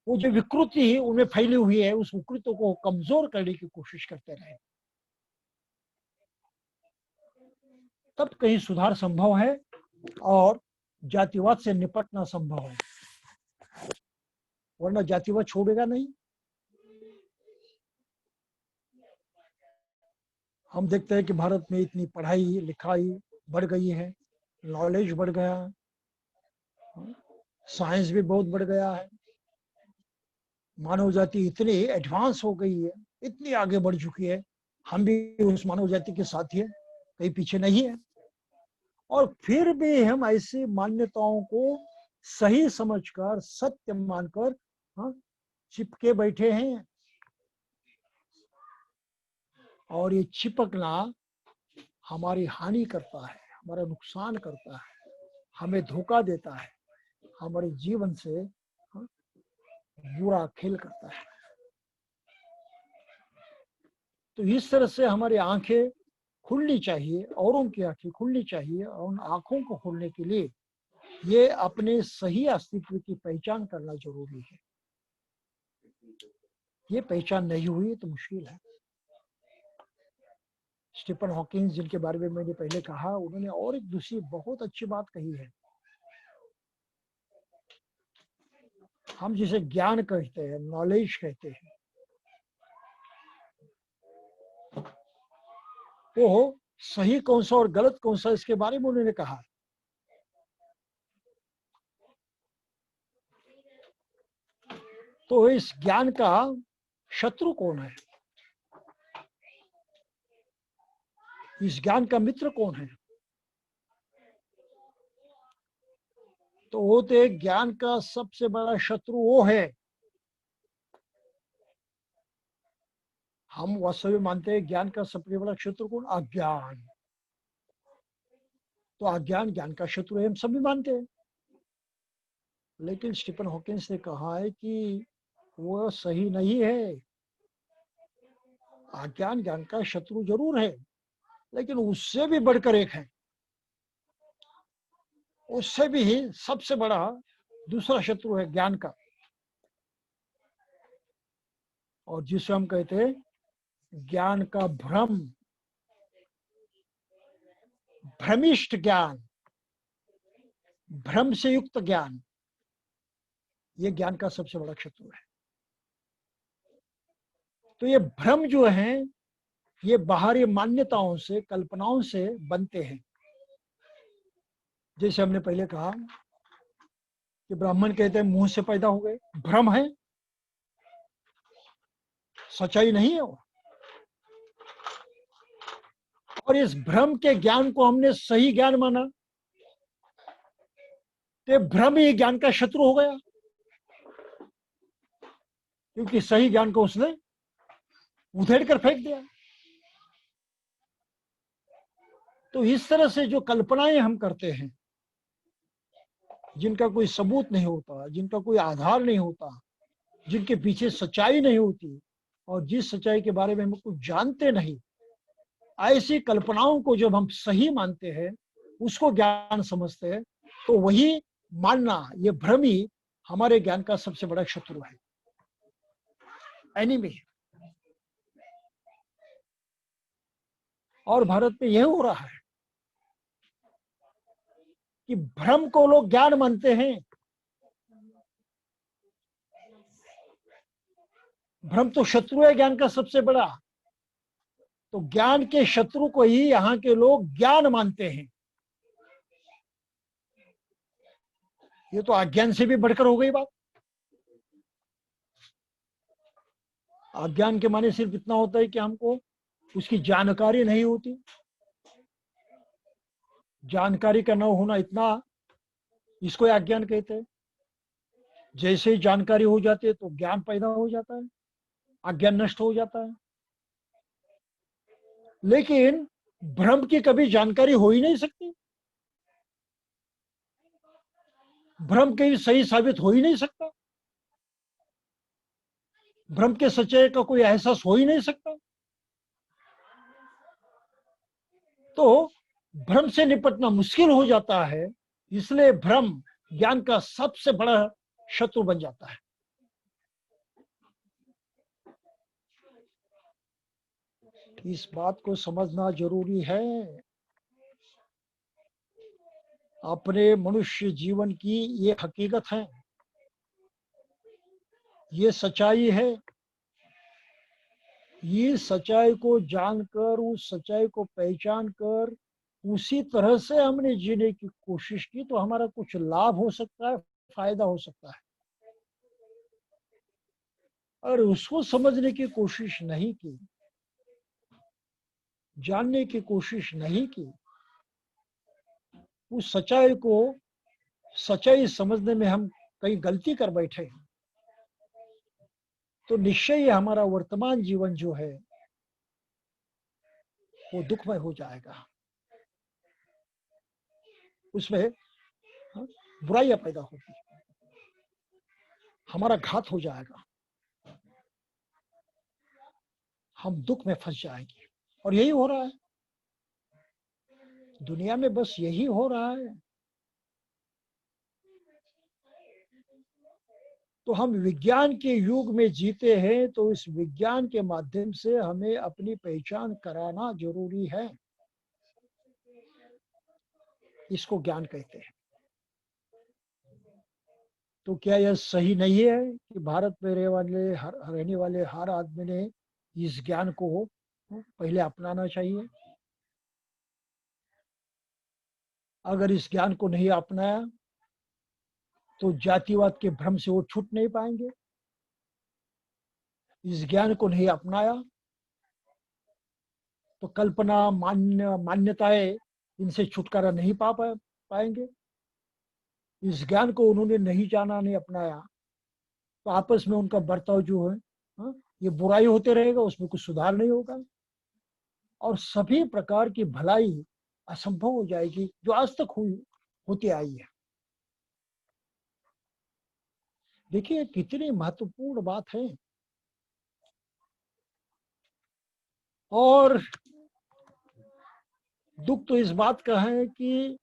वो जो विकृति उनमें फैली हुई है, उस विकृति को कमजोर करने की कोशिश करते रहे, तब कहीं सुधार संभव है और जातिवाद से निपटना संभव है, वरना जातिवाद छोड़ेगा नहीं। हम देखते हैं कि भारत में इतनी पढ़ाई लिखाई बढ़ गई है, नॉलेज बढ़ गया है, साइंस भी बहुत बढ़ गया है, मानव जाति इतनी एडवांस हो गई है, इतनी आगे बढ़ चुकी है। हम भी उस मानव जाति के साथ ही है, कहीं पीछे नहीं है। और फिर भी हम ऐसी मान्यताओं को सही समझकर, सत्य मानकर चिपके बैठे हैं। और ये चिपकना हमारी हानि करता है, हमारा नुकसान करता है, हमें धोखा देता है, हमारे जीवन से बुरा खेल करता है। तो इस तरह से हमारी आंखें खुलनी चाहिए, औरों की आंखें खुलनी चाहिए। और उन आंखों को खोलने के लिए ये अपने सही अस्तित्व की पहचान करना जरूरी है। ये पहचान नहीं हुई तो मुश्किल है। स्टीफन हॉकिंस, जिनके बारे में मैंने पहले कहा, उन्होंने और एक दूसरी बहुत अच्छी बात कही है। हम जिसे ज्ञान कहते हैं, नॉलेज कहते हैं, वो सही कौन सा और गलत कौन सा, इसके बारे में उन्होंने कहा। तो इस ज्ञान का शत्रु कौन है, इस ज्ञान का मित्र कौन है? तो वो तो ज्ञान का सबसे बड़ा शत्रु वो है, हम वास्तव में मानते हैं ज्ञान का सबसे बड़ा शत्रु कौन? अज्ञान। तो अज्ञान ज्ञान का शत्रु है, हम सभी मानते हैं। लेकिन स्टीफन हॉकिंस ने कहा है कि वो सही नहीं है। अज्ञान ज्ञान का शत्रु जरूर है, लेकिन उससे भी बढ़कर एक है, उससे भी सबसे बड़ा दूसरा शत्रु है ज्ञान का, और जिसे हम कहते हैं ज्ञान का भ्रम, भ्रमिष्ठ ज्ञान, भ्रम से युक्त ज्ञान। ये ज्ञान का सबसे बड़ा शत्रु है। तो ये भ्रम जो है, ये बाहरी मान्यताओं से, कल्पनाओं से बनते हैं। जैसे हमने पहले कहा कि ब्राह्मण कहते हैं मुंह से पैदा हो गए, भ्रम है, सच्चाई नहीं है वो। और इस भ्रम के ज्ञान को हमने सही ज्ञान माना, तो भ्रम ही ज्ञान का शत्रु हो गया, क्योंकि सही ज्ञान को उसने उधेड़ कर फेंक दिया। तो इस तरह से जो कल्पनाएं हम करते हैं, जिनका कोई सबूत नहीं होता, जिनका कोई आधार नहीं होता, जिनके पीछे सच्चाई नहीं होती, और जिस सच्चाई के बारे में हम कुछ जानते नहीं, ऐसी कल्पनाओं को जब हम सही मानते हैं, उसको ज्ञान समझते हैं, तो वही मानना, ये भ्रम ही हमारे ज्ञान का सबसे बड़ा शत्रु है, एनिमी। और भारत में यह हो रहा है कि भ्रम को लोग ज्ञान मानते हैं। भ्रम तो शत्रु है ज्ञान का सबसे बड़ा, तो ज्ञान के शत्रु को ही यहाँ के लोग ज्ञान मानते हैं। ये तो अज्ञान से भी बढ़कर हो गई बात। अज्ञान के माने सिर्फ इतना होता है कि हमको उसकी जानकारी नहीं होती, जानकारी का न होना, इतना, इसको अज्ञान कहते हैं। जैसे ही जानकारी हो जाती है तो ज्ञान पैदा हो जाता है, अज्ञान नष्ट हो जाता है। लेकिन भ्रम की कभी जानकारी हो ही नहीं सकती, भ्रम कहीं सही साबित हो ही नहीं सकता। भ्रम के सच्चाई का कोई एहसास हो ही नहीं सकता। तो भ्रम से निपटना मुश्किल हो जाता है, इसलिए भ्रम ज्ञान का सबसे बड़ा शत्रु बन जाता है। इस बात को समझना जरूरी है। अपने मनुष्य जीवन की ये हकीकत है, ये सच्चाई है। ये सच्चाई को जानकर, उस सच्चाई को पहचान कर उसी तरह से हमने जीने की कोशिश की तो हमारा कुछ लाभ हो सकता है, फायदा हो सकता है। और उसको समझने की कोशिश नहीं की, जानने की कोशिश नहीं की, उस सच्चाई को सच्चाई समझने में हम कहीं गलती कर बैठे, तो निश्चय ही हमारा वर्तमान जीवन जो है वो दुखमय हो जाएगा। उसमें बुराइयां पैदा होगी, हमारा घात हो जाएगा, हम दुख में फंस जाएंगे। और यही हो रहा है दुनिया में, बस यही हो रहा है। तो हम विज्ञान के युग में जीते हैं, तो इस विज्ञान के माध्यम से हमें अपनी पहचान कराना जरूरी है। इसको ज्ञान कहते हैं। तो क्या यह सही नहीं है कि भारत में रहने वाले हर आदमी ने इस ज्ञान को पहले अपनाना चाहिए? अगर इस ज्ञान को नहीं अपनाया तो जातिवाद के भ्रम से वो छूट नहीं पाएंगे। इस ज्ञान को नहीं अपनाया तो कल्पना मान्यताएं इनसे छुटकारा नहीं पाएंगे। इस ज्ञान को उन्होंने नहीं जाना, नहीं अपनाया, तो आपस में उनका बर्ताव जो है, ये बुराई होते रहेगा, उसमें कुछ सुधार नहीं होगा और सभी प्रकार की भलाई असंभव हो जाएगी जो आज तक होती आई है। देखिए कितनी महत्वपूर्ण बात है। और दुख तो इस बात का है कि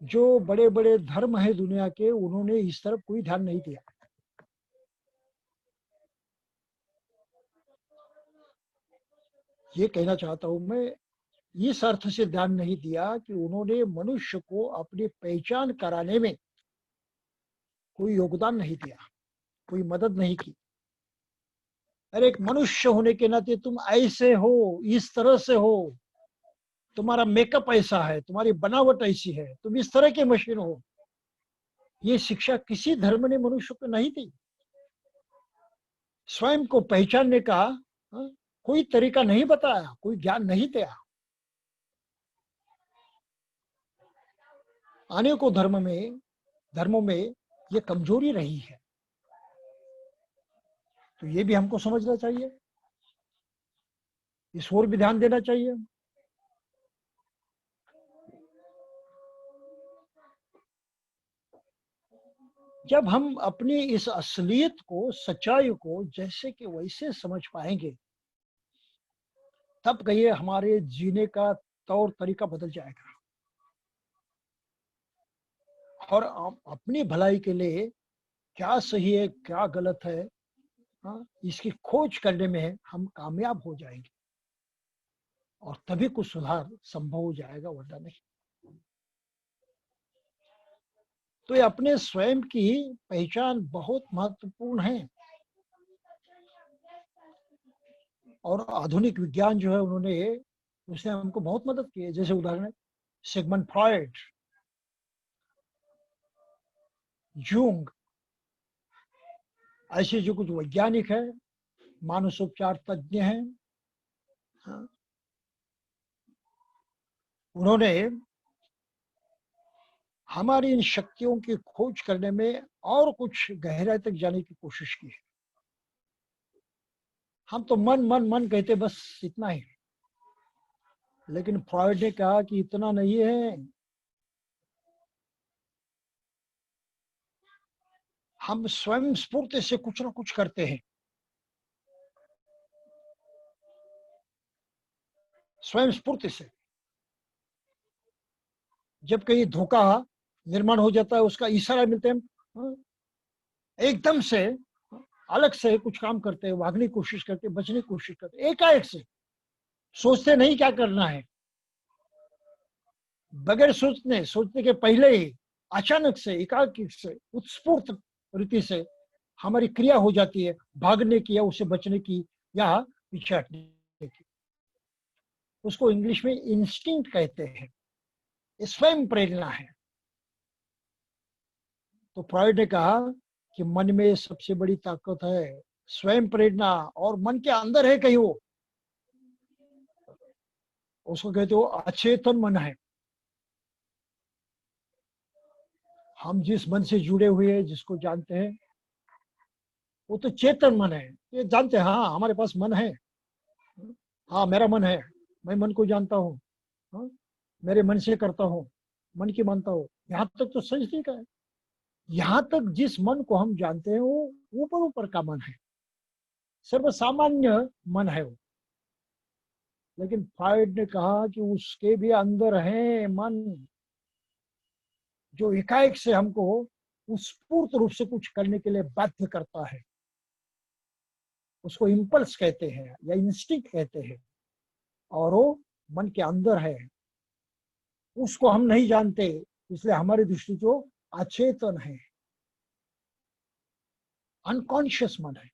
जो बड़े बड़े धर्म है दुनिया के, उन्होंने इस तरफ कोई ध्यान नहीं दिया। ये कहना चाहता हूं मैं, इस अर्थ से ध्यान नहीं दिया कि उन्होंने मनुष्य को अपनी पहचान कराने में कोई योगदान नहीं दिया, कोई मदद नहीं की। अरे एक मनुष्य होने के नाते तुम ऐसे हो, इस तरह से हो, तुम्हारा मेकअप ऐसा है, तुम्हारी बनावट ऐसी है, तुम इस तरह के मशीन हो, ये शिक्षा किसी धर्म ने मनुष्य को नहीं दी। स्वयं को पहचानने का कोई तरीका नहीं बताया, कोई ज्ञान नहीं दिया। अनेकों धर्मों में ये कमजोरी रही है, तो ये भी हमको समझना चाहिए, इस ओर भी ध्यान देना चाहिए। जब हम अपनी इस असलियत को, सच्चाई को जैसे कि वैसे समझ पाएंगे, तब कहिए हमारे जीने का तौर तरीका बदल जाएगा और अपनी भलाई के लिए क्या सही है क्या गलत है, इसकी खोज करने में हम कामयाब हो जाएंगे और तभी कुछ सुधार संभव हो जाएगा, वरना नहीं। तो ये अपने स्वयं की पहचान बहुत महत्वपूर्ण है। और आधुनिक विज्ञान जो है उसने हमको बहुत मदद की है। जैसे उदाहरण है सिगमंड फ्रॉइड, जूंग, ऐसे जो कुछ वैज्ञानिक है, मानसोपचार तज्ञ हैं, उन्होंने हमारी इन शक्तियों की खोज करने में और कुछ गहराई तक जाने की कोशिश की है। हम तो मन मन मन कहते बस इतना ही, लेकिन फ्रॉइड ने कहा कि इतना नहीं है, हम स्वयं स्फूर्ति से कुछ ना कुछ करते हैं। स्वयं स्फूर्ति से। जब कहीं धोखा निर्माण हो जाता है, उसका इशारा मिलते हैं, एकदम से अलग से कुछ काम करते हैं, भागने की कोशिश करते, बचने की कोशिश करते, एकाएक से, सोचते नहीं क्या करना है, बगैर सोचने के पहले ही अचानक से, एकाएक से, उत्स्फूर्त रीति से हमारी क्रिया हो जाती है, भागने की या उसे बचने की या पीछे हटने की। उसको इंग्लिश में इंस्टिंक्ट कहते हैं, स्वयं प्रेरणा है। तो फ्रॉइड ने कहा कि मन में सबसे बड़ी ताकत है स्वयं प्रेरणा, और मन के अंदर है कहीं वो, उसको कहते हो अचेतन मन है। हम जिस मन से जुड़े हुए हैं, जिसको जानते हैं, वो तो चेतन मन है। ये जानते हैं, हाँ हमारे पास मन है, हाँ मेरा मन है, मैं मन को जानता हूँ, हाँ मेरे मन से करता हूँ, मन की मानता हूँ। यहाँ तक तो सही ठीक है। यहाँ तक जिस मन को हम जानते हैं वो ऊपर ऊपर का मन है, सर्वसामान्य मन है वो। लेकिन फ्रॉइड ने कहा कि उसके भी अंदर है मन, जो एकाएक से हमको उत्स्फूर्त रूप से कुछ करने के लिए बाध्य करता है। उसको इम्पल्स कहते हैं या इंस्टिंक्ट कहते हैं, और वो मन के अंदर है, उसको हम नहीं जानते, इसलिए हमारी दृष्टि जो अचेतन है, अनकॉन्शियस मन है,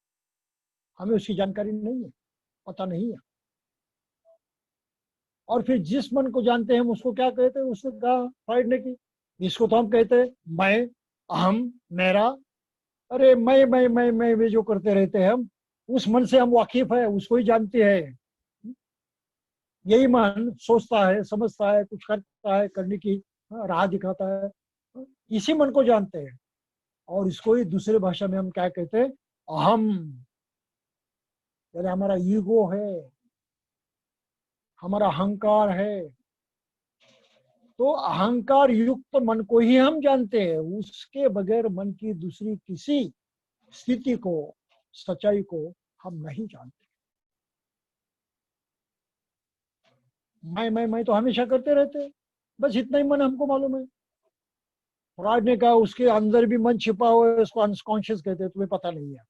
हमें उसकी जानकारी नहीं है, पता नहीं है। और फिर जिस मन को जानते हैं हम उसको क्या कहते हैं, उसने कहा फ्रॉइड ने कि इसको तो हम कहते हैं मैं, अहम, मेरा। अरे मैं वे जो करते रहते हैं हम, उस मन से हम वाकिफ है, उसको ही जानते हैं। यही मन सोचता है, समझता है, कुछ करता है, करने की राह दिखाता है, इसी मन को जानते हैं। और इसको ही दूसरे भाषा में हम क्या कहते हैं, अहम, यानी हमारा ईगो है, हमारा अहंकार है। तो अहंकार युक्त मन को ही हम जानते हैं, उसके बगैर मन की दूसरी किसी स्थिति को, सच्चाई को हम नहीं जानते। मैं तो हमेशा करते रहते हैं, बस इतना ही मन हमको मालूम है। फ्रॉइड ने कहा उसके अंदर भी मन छिपा हुआ है, उसको अनकॉन्शियस कहते हैं, तुम्हें पता नहीं है।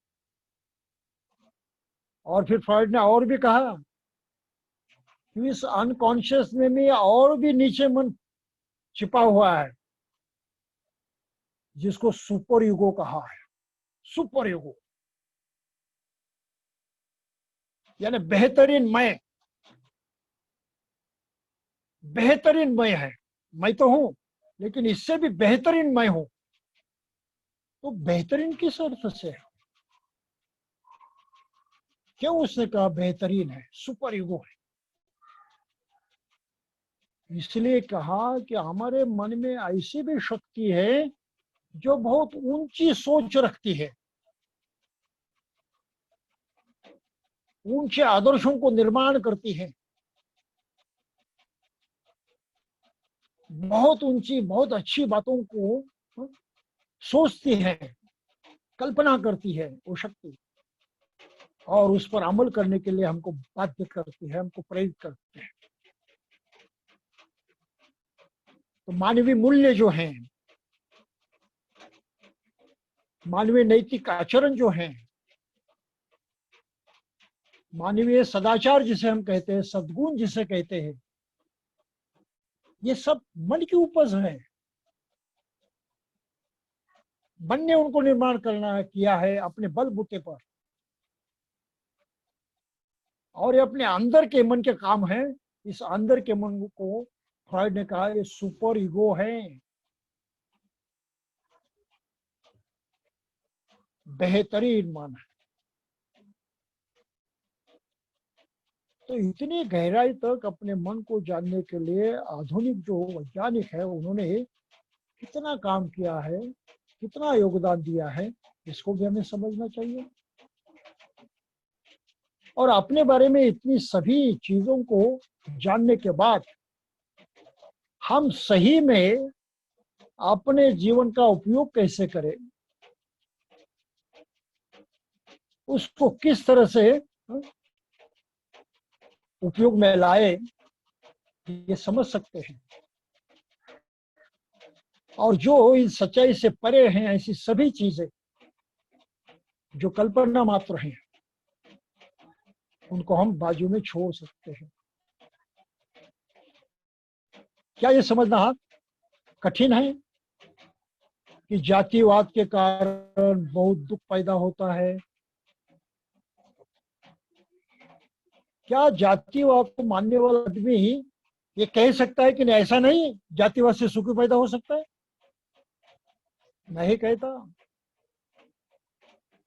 और फिर फ्रॉइड ने और भी कहा कि इस अनकॉन्शियस में भी और भी नीचे मन छिपा हुआ है, जिसको सुपर ईगो कहा है। सुपर ईगो यानी बेहतरीन मैं, बेहतरीन मैं है। मैं तो हूं, लेकिन इससे भी बेहतरीन मैं हूं। तो बेहतरीन किस अर्थ से है? क्यों उसने कहा बेहतरीन है, सुपर ईगो है? इसलिए कहा कि हमारे मन में ऐसी भी शक्ति है जो बहुत ऊंची सोच रखती है, ऊंचे आदर्शों को निर्माण करती है, बहुत ऊंची, बहुत अच्छी बातों को सोचती है, कल्पना करती है वो शक्ति, और उस पर अमल करने के लिए हमको बाध्य करती है, हमको प्रेरित करती है। तो मानवीय मूल्य जो हैं, मानवीय नैतिक आचरण जो हैं, मानवीय सदाचार जिसे हम कहते हैं, सद्गुण जिसे कहते हैं, ये सब मन की उपज है। मन ने उनको निर्माण करना किया है अपने बलबूते पर, और ये अपने अंदर के मन के काम है। इस अंदर के मन को फ्रॉइड ने कहा ये सुपर ईगो है, बेहतरीन मन है। तो इतनी गहराई तक अपने मन को जानने के लिए आधुनिक जो वैज्ञानिक है उन्होंने कितना काम किया है, कितना योगदान दिया है, इसको भी हमें समझना चाहिए। और अपने बारे में इतनी सभी चीजों को जानने के बाद हम सही में अपने जीवन का उपयोग कैसे करें, उसको किस तरह से उपयोग में लाए, ये समझ सकते हैं। और जो इन सच्चाई से परे हैं, ऐसी सभी चीजें जो कल्पना मात्र हैं, उनको हम बाजू में छोड़ सकते हैं। क्या ये समझना कठिन है कि जातिवाद के कारण बहुत दुख पैदा होता है? क्या जातिवाद को मानने वाला आदमी ही ये कह सकता है कि नहीं ऐसा नहीं, जातिवाद से सुख पैदा हो सकता है? नहीं कहता।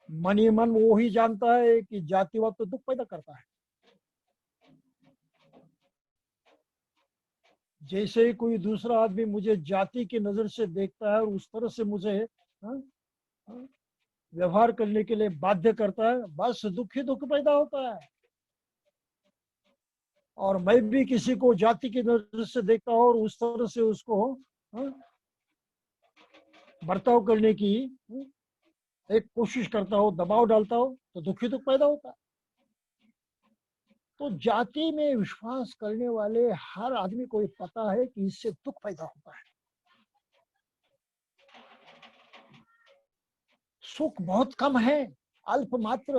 मन ही मन वो ही जानता है कि जातिवाद तो दुख पैदा करता है। जैसे ही कोई दूसरा आदमी मुझे जाति की नजर से देखता है और उस तरह से मुझे हाँ, हाँ, व्यवहार करने के लिए बाध्य करता है, बस दुख ही दुख पैदा होता है। और मैं भी किसी को जाति की नजर से देखता हूँ और उस तरह से उसको हाँ, बर्ताव करने की एक कोशिश करता हूँ, दबाव डालता हूँ, तो दुख ही दुख पैदा होता है। तो जाति में विश्वास करने वाले हर आदमी को ये पता है कि इससे दुख पैदा होता है। सुख बहुत कम है, अल्प मात्र,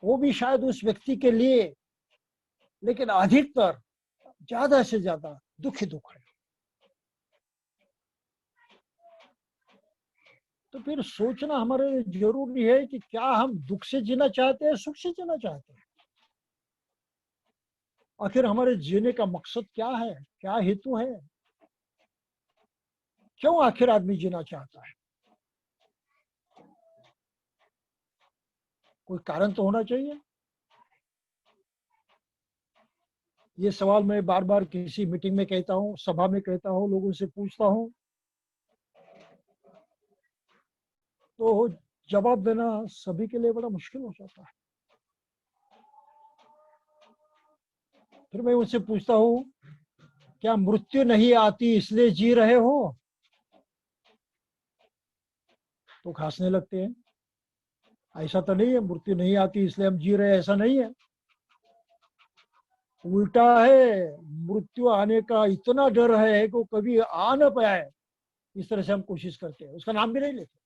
वो भी शायद उस व्यक्ति के लिए, लेकिन अधिकतर ज्यादा से ज्यादा दुख ही दुख है। तो फिर सोचना हमारे लिए जरूरी है कि क्या हम दुख से जीना चाहते हैं, सुख से जीना चाहते हैं? आखिर हमारे जीने का मकसद क्या है, क्या हेतु है? क्यों आखिर आदमी जीना चाहता है? कोई कारण तो होना चाहिए। ये सवाल मैं बार बार किसी मीटिंग में कहता हूँ, सभा में कहता हूँ, लोगों से पूछता हूँ, तो जवाब देना सभी के लिए बड़ा मुश्किल हो जाता है। फिर मैं उनसे पूछता हूँ, क्या मृत्यु नहीं आती इसलिए जी रहे हो? तो हंसने लगते हैं। ऐसा तो नहीं है, मृत्यु नहीं आती इसलिए हम जी रहे हैं, ऐसा नहीं है। उल्टा है, मृत्यु आने का इतना डर है कि वो कभी आ ना पाए, इस तरह से हम कोशिश करते हैं, उसका नाम भी नहीं लेते।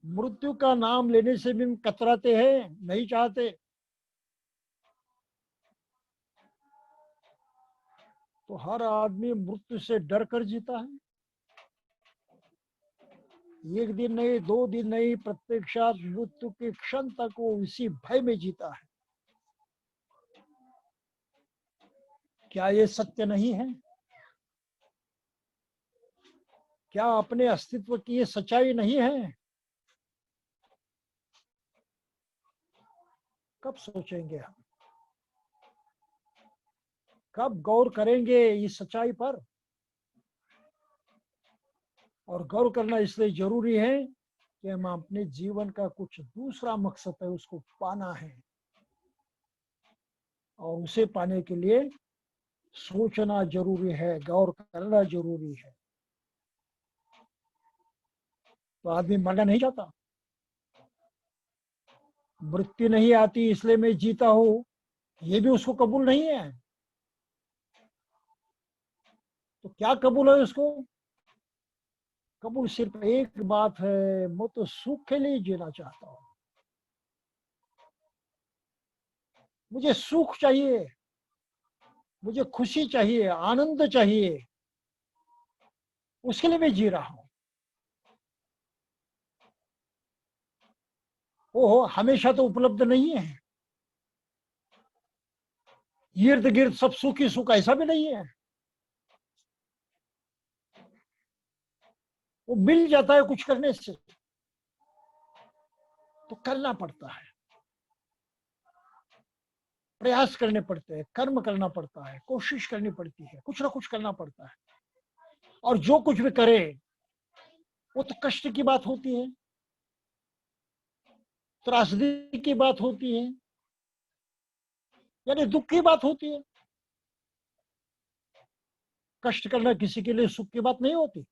मृत्यु का नाम लेने से भी हम कतराते हैं, नहीं चाहते। तो हर आदमी मृत्यु से डर कर जीता है। एक दिन नहीं, 2 दिन नहीं, प्रत्यक्षात मृत्यु के क्षण तक वो इसी भय में जीता है। क्या ये सत्य नहीं है? क्या अपने अस्तित्व की ये सच्चाई नहीं है? कब सोचेंगे हम? कब गौर करेंगे इस सच्चाई पर? और गौर करना इसलिए जरूरी है कि हम अपने जीवन का कुछ दूसरा मकसद है, उसको पाना है, और उसे पाने के लिए सोचना जरूरी है, गौर करना जरूरी है। तो आदमी मरना नहीं चाहता। मृत्यु नहीं आती इसलिए मैं जीता हूं, ये भी उसको कबूल नहीं है। तो क्या कबूल है उसको? कबूल सिर्फ एक बात है, मैं तो सुख के लिए जीना चाहता हूं, मुझे सुख चाहिए, मुझे खुशी चाहिए, आनंद चाहिए, उसके लिए मैं जी रहा हूं। वो हमेशा तो उपलब्ध नहीं है, इर्द गिर्द सब सुख ही सुख ऐसा भी नहीं है। वो मिल जाता है कुछ करने से, तो करना पड़ता है, प्रयास करने पड़ते हैं, कर्म करना पड़ता है, कोशिश करनी पड़ती है, कुछ ना कुछ करना पड़ता है। और जो कुछ भी करे वो तो कष्ट की बात होती है, त्रासदी की बात होती है, यानी दुख की बात होती है। कष्ट करना किसी के लिए सुख की बात नहीं होती।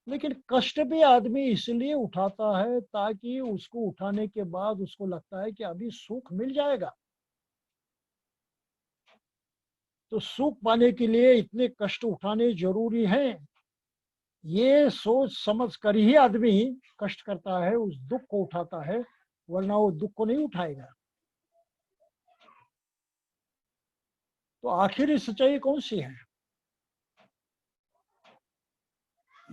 लेकिन कष्ट भी आदमी इसलिए उठाता है ताकि उसको उठाने के बाद उसको लगता है कि अभी सुख मिल जाएगा। तो सुख पाने के लिए इतने कष्ट उठाने जरूरी हैं, ये सोच समझ कर ही आदमी कष्ट करता है, उस दुख को उठाता है, वरना वो दुख को नहीं उठाएगा। तो आखिरी सच्चाई कौन सी है?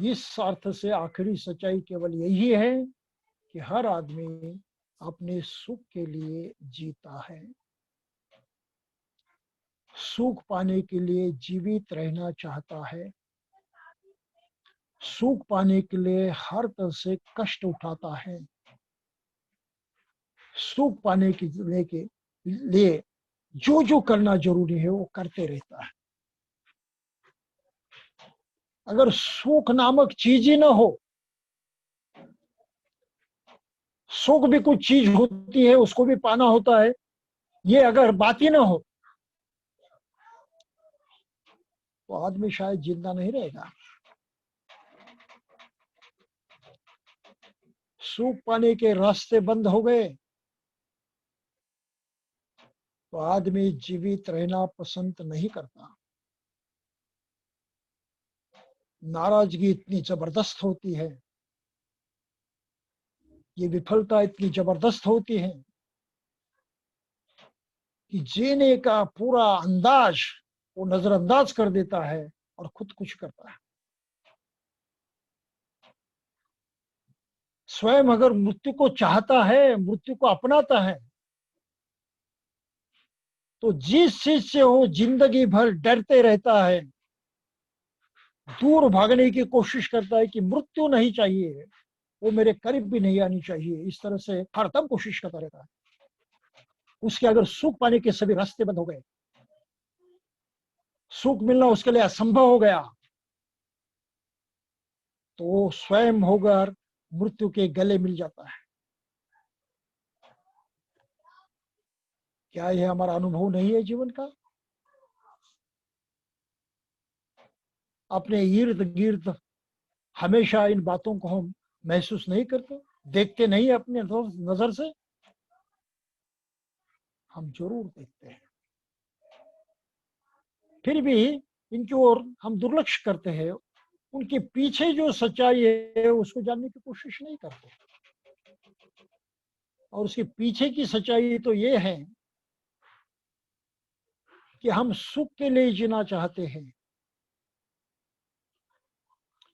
इस अर्थ से आखिरी सच्चाई केवल यही है कि हर आदमी अपने सुख के लिए जीता है, सुख पाने के लिए जीवित रहना चाहता है, सुख पाने के लिए हर तरह से कष्ट उठाता है, सुख पाने के लिए जो जो करना जरूरी है वो करते रहता है। अगर सुख नामक चीज ही ना हो, सुख भी कुछ चीज होती है, उसको भी पाना होता है, ये अगर बात ही ना हो तो आदमी शायद जिंदा नहीं रहेगा। सुख पाने के रास्ते बंद हो गए तो आदमी जीवित रहना पसंद नहीं करता। नाराजगी इतनी जबरदस्त होती है, ये विफलता इतनी जबरदस्त होती है कि जीने का पूरा अंदाज वो नजरअंदाज कर देता है और खुद कुछ करता है। स्वयं अगर मृत्यु को चाहता है, मृत्यु को अपनाता है, तो जिस चीज से वो जिंदगी भर डरते रहता है, दूर भागने की कोशिश करता है कि मृत्यु नहीं चाहिए, वो मेरे करीब भी नहीं आनी चाहिए, इस तरह से हरदम कोशिश करता रहता है, उसके अगर सुख पाने के सभी रास्ते बंद हो गए, सुख मिलना उसके लिए असंभव हो गया, तो वो स्वयं होकर मृत्यु के गले मिल जाता है। क्या यह हमारा अनुभव नहीं है जीवन का? अपने इर्द गिर्द हमेशा इन बातों को हम महसूस नहीं करते, देखते नहीं अपने नजर से? हम जरूर देखते हैं, फिर भी इनकी ओर हम दुर्लक्ष करते हैं, उनके पीछे जो सच्चाई है उसको जानने की कोशिश नहीं करते। और उसके पीछे की सच्चाई तो ये है कि हम सुख के लिए जीना चाहते हैं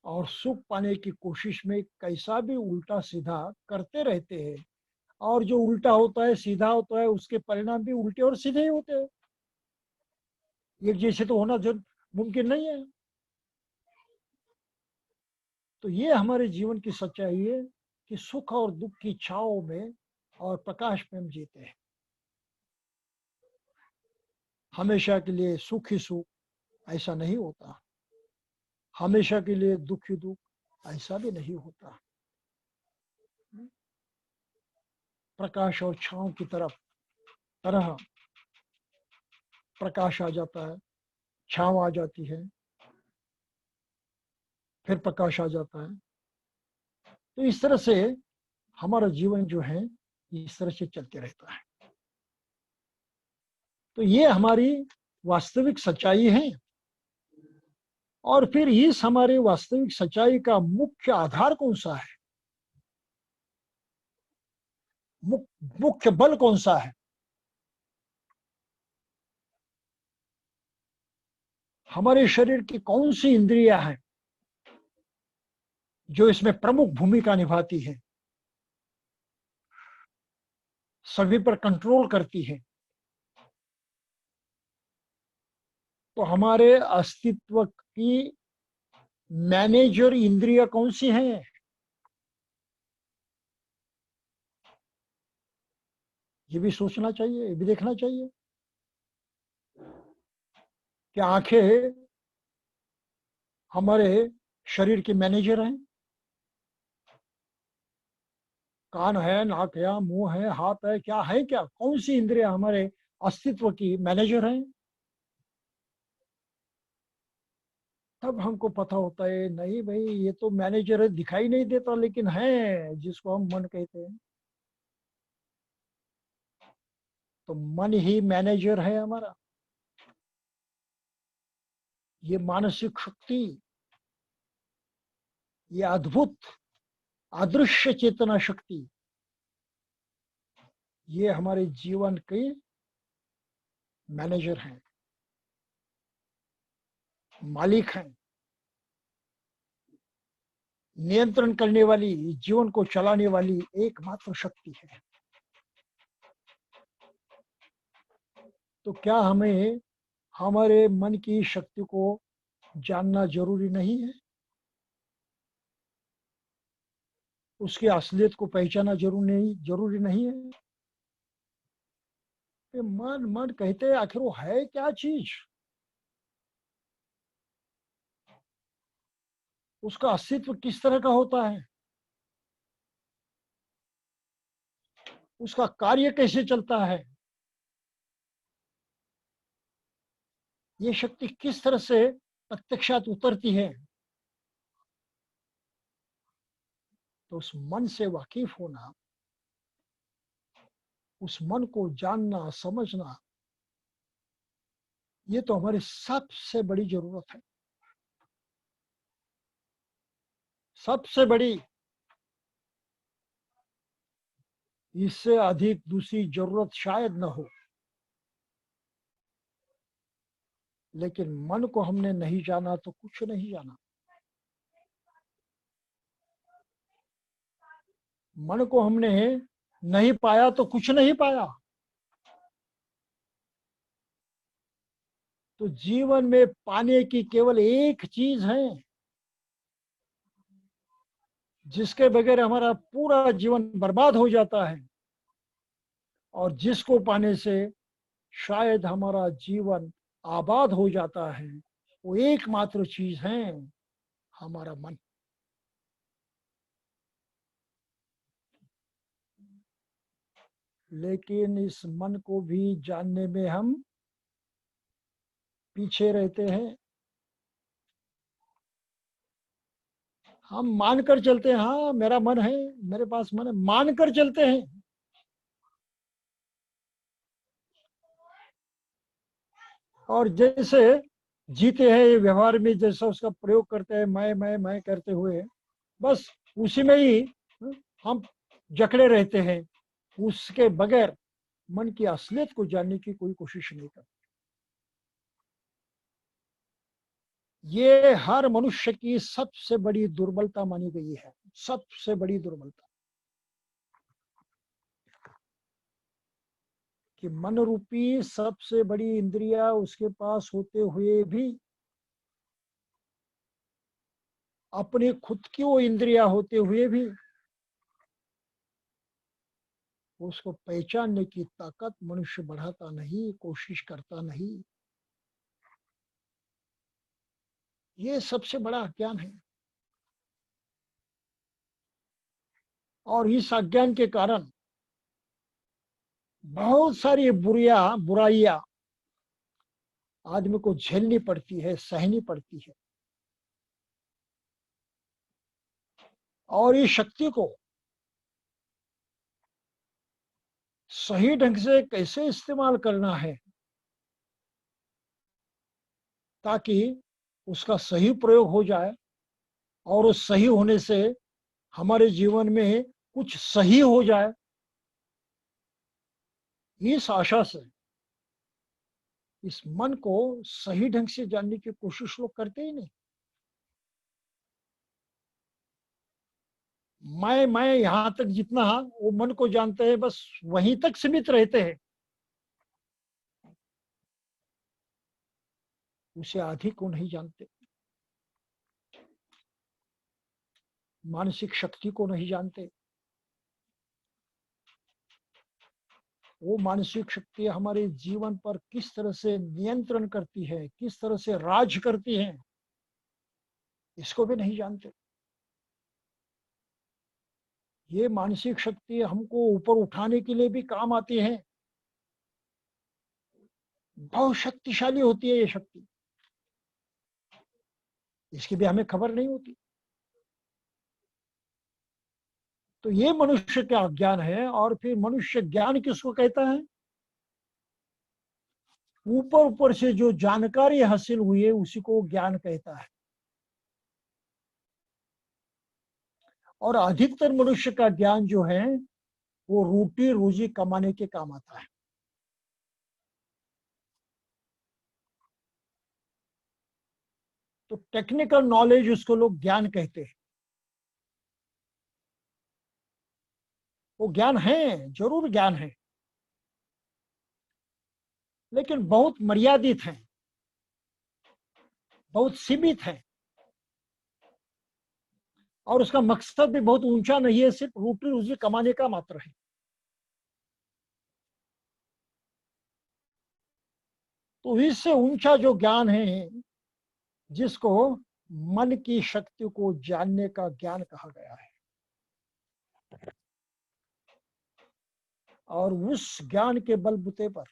और सुख पाने की कोशिश में कैसा भी उल्टा सीधा करते रहते हैं, और जो उल्टा होता है सीधा होता है उसके परिणाम भी उल्टे और सीधे ही होते हैं, एक जैसे तो होना जो मुमकिन नहीं है। तो ये हमारे जीवन की सच्चाई है कि सुख और दुख की छाओं में और प्रकाश में हम जीते हैं। हमेशा के लिए सुख ही सुख ऐसा नहीं होता, हमेशा के लिए दुख ही दुख ऐसा भी नहीं होता। प्रकाश और छांव की तरह प्रकाश आ जाता है, छांव आ जाती है, फिर प्रकाश आ जाता है। तो इस तरह से हमारा जीवन जो है इस तरह से चलते रहता है। तो ये हमारी वास्तविक सच्चाई है। और फिर इस हमारी वास्तविक सच्चाई का मुख्य आधार कौन सा है, मुख्य बल कौन सा है? हमारे शरीर की कौन सी इंद्रियां हैं जो इसमें प्रमुख भूमिका निभाती है, सभी पर कंट्रोल करती है? तो हमारे अस्तित्व की मैनेजर इंद्रिया कौन सी हैं? ये भी सोचना चाहिए, ये भी देखना चाहिए कि आंखें हमारे शरीर के मैनेजर हैं, कान है, नाक है, मुंह है, हाथ है, क्या है, क्या कौन सी इंद्रिया हमारे अस्तित्व की मैनेजर हैं? तब हमको पता होता है नहीं भाई ये तो मैनेजर है, दिखाई नहीं देता लेकिन है, जिसको हम मन कहते हैं। तो मन ही मैनेजर है हमारा। ये मानसिक शक्ति, ये अद्भुत अदृश्य चेतना शक्ति, ये हमारे जीवन के मैनेजर हैं, मालिक हैं, नियंत्रण करने वाली, जीवन को चलाने वाली एकमात्र शक्ति है। तो क्या हमें हमारे मन की शक्ति को जानना जरूरी नहीं है? उसकी असलियत को पहचाना जरूरी नहीं है? मन मन कहते हैं, आखिर वो है क्या चीज? उसका अस्तित्व किस तरह का होता है? उसका कार्य कैसे चलता है? ये शक्ति किस तरह से प्रत्यक्षात उतरती है? तो उस मन से वाकिफ होना, उस मन को जानना समझना, ये तो हमारी सबसे बड़ी जरूरत है, सबसे बड़ी। इससे अधिक दूसरी जरूरत शायद न हो। लेकिन मन को हमने नहीं जाना तो कुछ नहीं जाना। मन को हमने नहीं पाया तो कुछ नहीं पाया। तो जीवन में पाने की केवल एक चीज है, जिसके बगैर हमारा पूरा जीवन बर्बाद हो जाता है, और जिसको पाने से शायद हमारा जीवन आबाद हो जाता है। वो एकमात्र चीज है हमारा मन। लेकिन इस मन को भी जानने में हम पीछे रहते हैं। हम मानकर चलते हैं, हाँ मेरा मन है, मेरे पास मन है, मानकर चलते हैं। और जैसे जीते हैं ये व्यवहार में, जैसा उसका प्रयोग करते हैं, मैं करते हुए, बस उसी में ही हम जकड़े रहते हैं। उसके बगैर मन की असलियत को जानने की कोई कोशिश नहीं करते। ये हर मनुष्य की सबसे बड़ी दुर्बलता मानी गई है, सबसे बड़ी दुर्बलता, कि मन रूपी सबसे बड़ी इंद्रिया उसके पास होते हुए भी, अपने खुद की वो इंद्रिया होते हुए भी, उसको पहचानने की ताकत मनुष्य बढ़ाता नहीं, कोशिश करता नहीं। ये सबसे बड़ा अज्ञान है। और इस अज्ञान के कारण बहुत सारी बुराइयां आदमी को झेलनी पड़ती है, सहनी पड़ती है। और इस शक्ति को सही ढंग से कैसे इस्तेमाल करना है, ताकि उसका सही प्रयोग हो जाए, और उस सही होने से हमारे जीवन में कुछ सही हो जाए, इस आशा से इस मन को सही ढंग से जानने की कोशिश लोग करते ही नहीं। मैं यहां तक जितना वो मन को जानते हैं, बस वहीं तक सीमित रहते हैं। उसे अधिक को नहीं जानते, मानसिक शक्ति को नहीं जानते। वो मानसिक शक्ति हमारे जीवन पर किस तरह से नियंत्रण करती है, किस तरह से राज करती है, इसको भी नहीं जानते। ये मानसिक शक्ति हमको ऊपर उठाने के लिए भी काम आती है। बहुत शक्तिशाली होती है ये शक्ति, इसकी भी हमें खबर नहीं होती। तो ये मनुष्य का ज्ञान है। और फिर मनुष्य ज्ञान किसको कहता है? ऊपर ऊपर से जो जानकारी हासिल हुई है उसी को ज्ञान कहता है। और अधिकतर मनुष्य का ज्ञान जो है वो रोटी रोजी कमाने के काम आता है। तो टेक्निकल नॉलेज उसको लोग ज्ञान कहते हैं। वो ज्ञान है, जरूर ज्ञान है, लेकिन बहुत मर्यादित है, बहुत सीमित है। और उसका मकसद भी बहुत ऊंचा नहीं है, सिर्फ रोटी रोजी कमाने का मात्र है। तो इससे ऊंचा जो ज्ञान है, जिसको मन की शक्ति को जानने का ज्ञान कहा गया है, और उस ज्ञान के बलबूते पर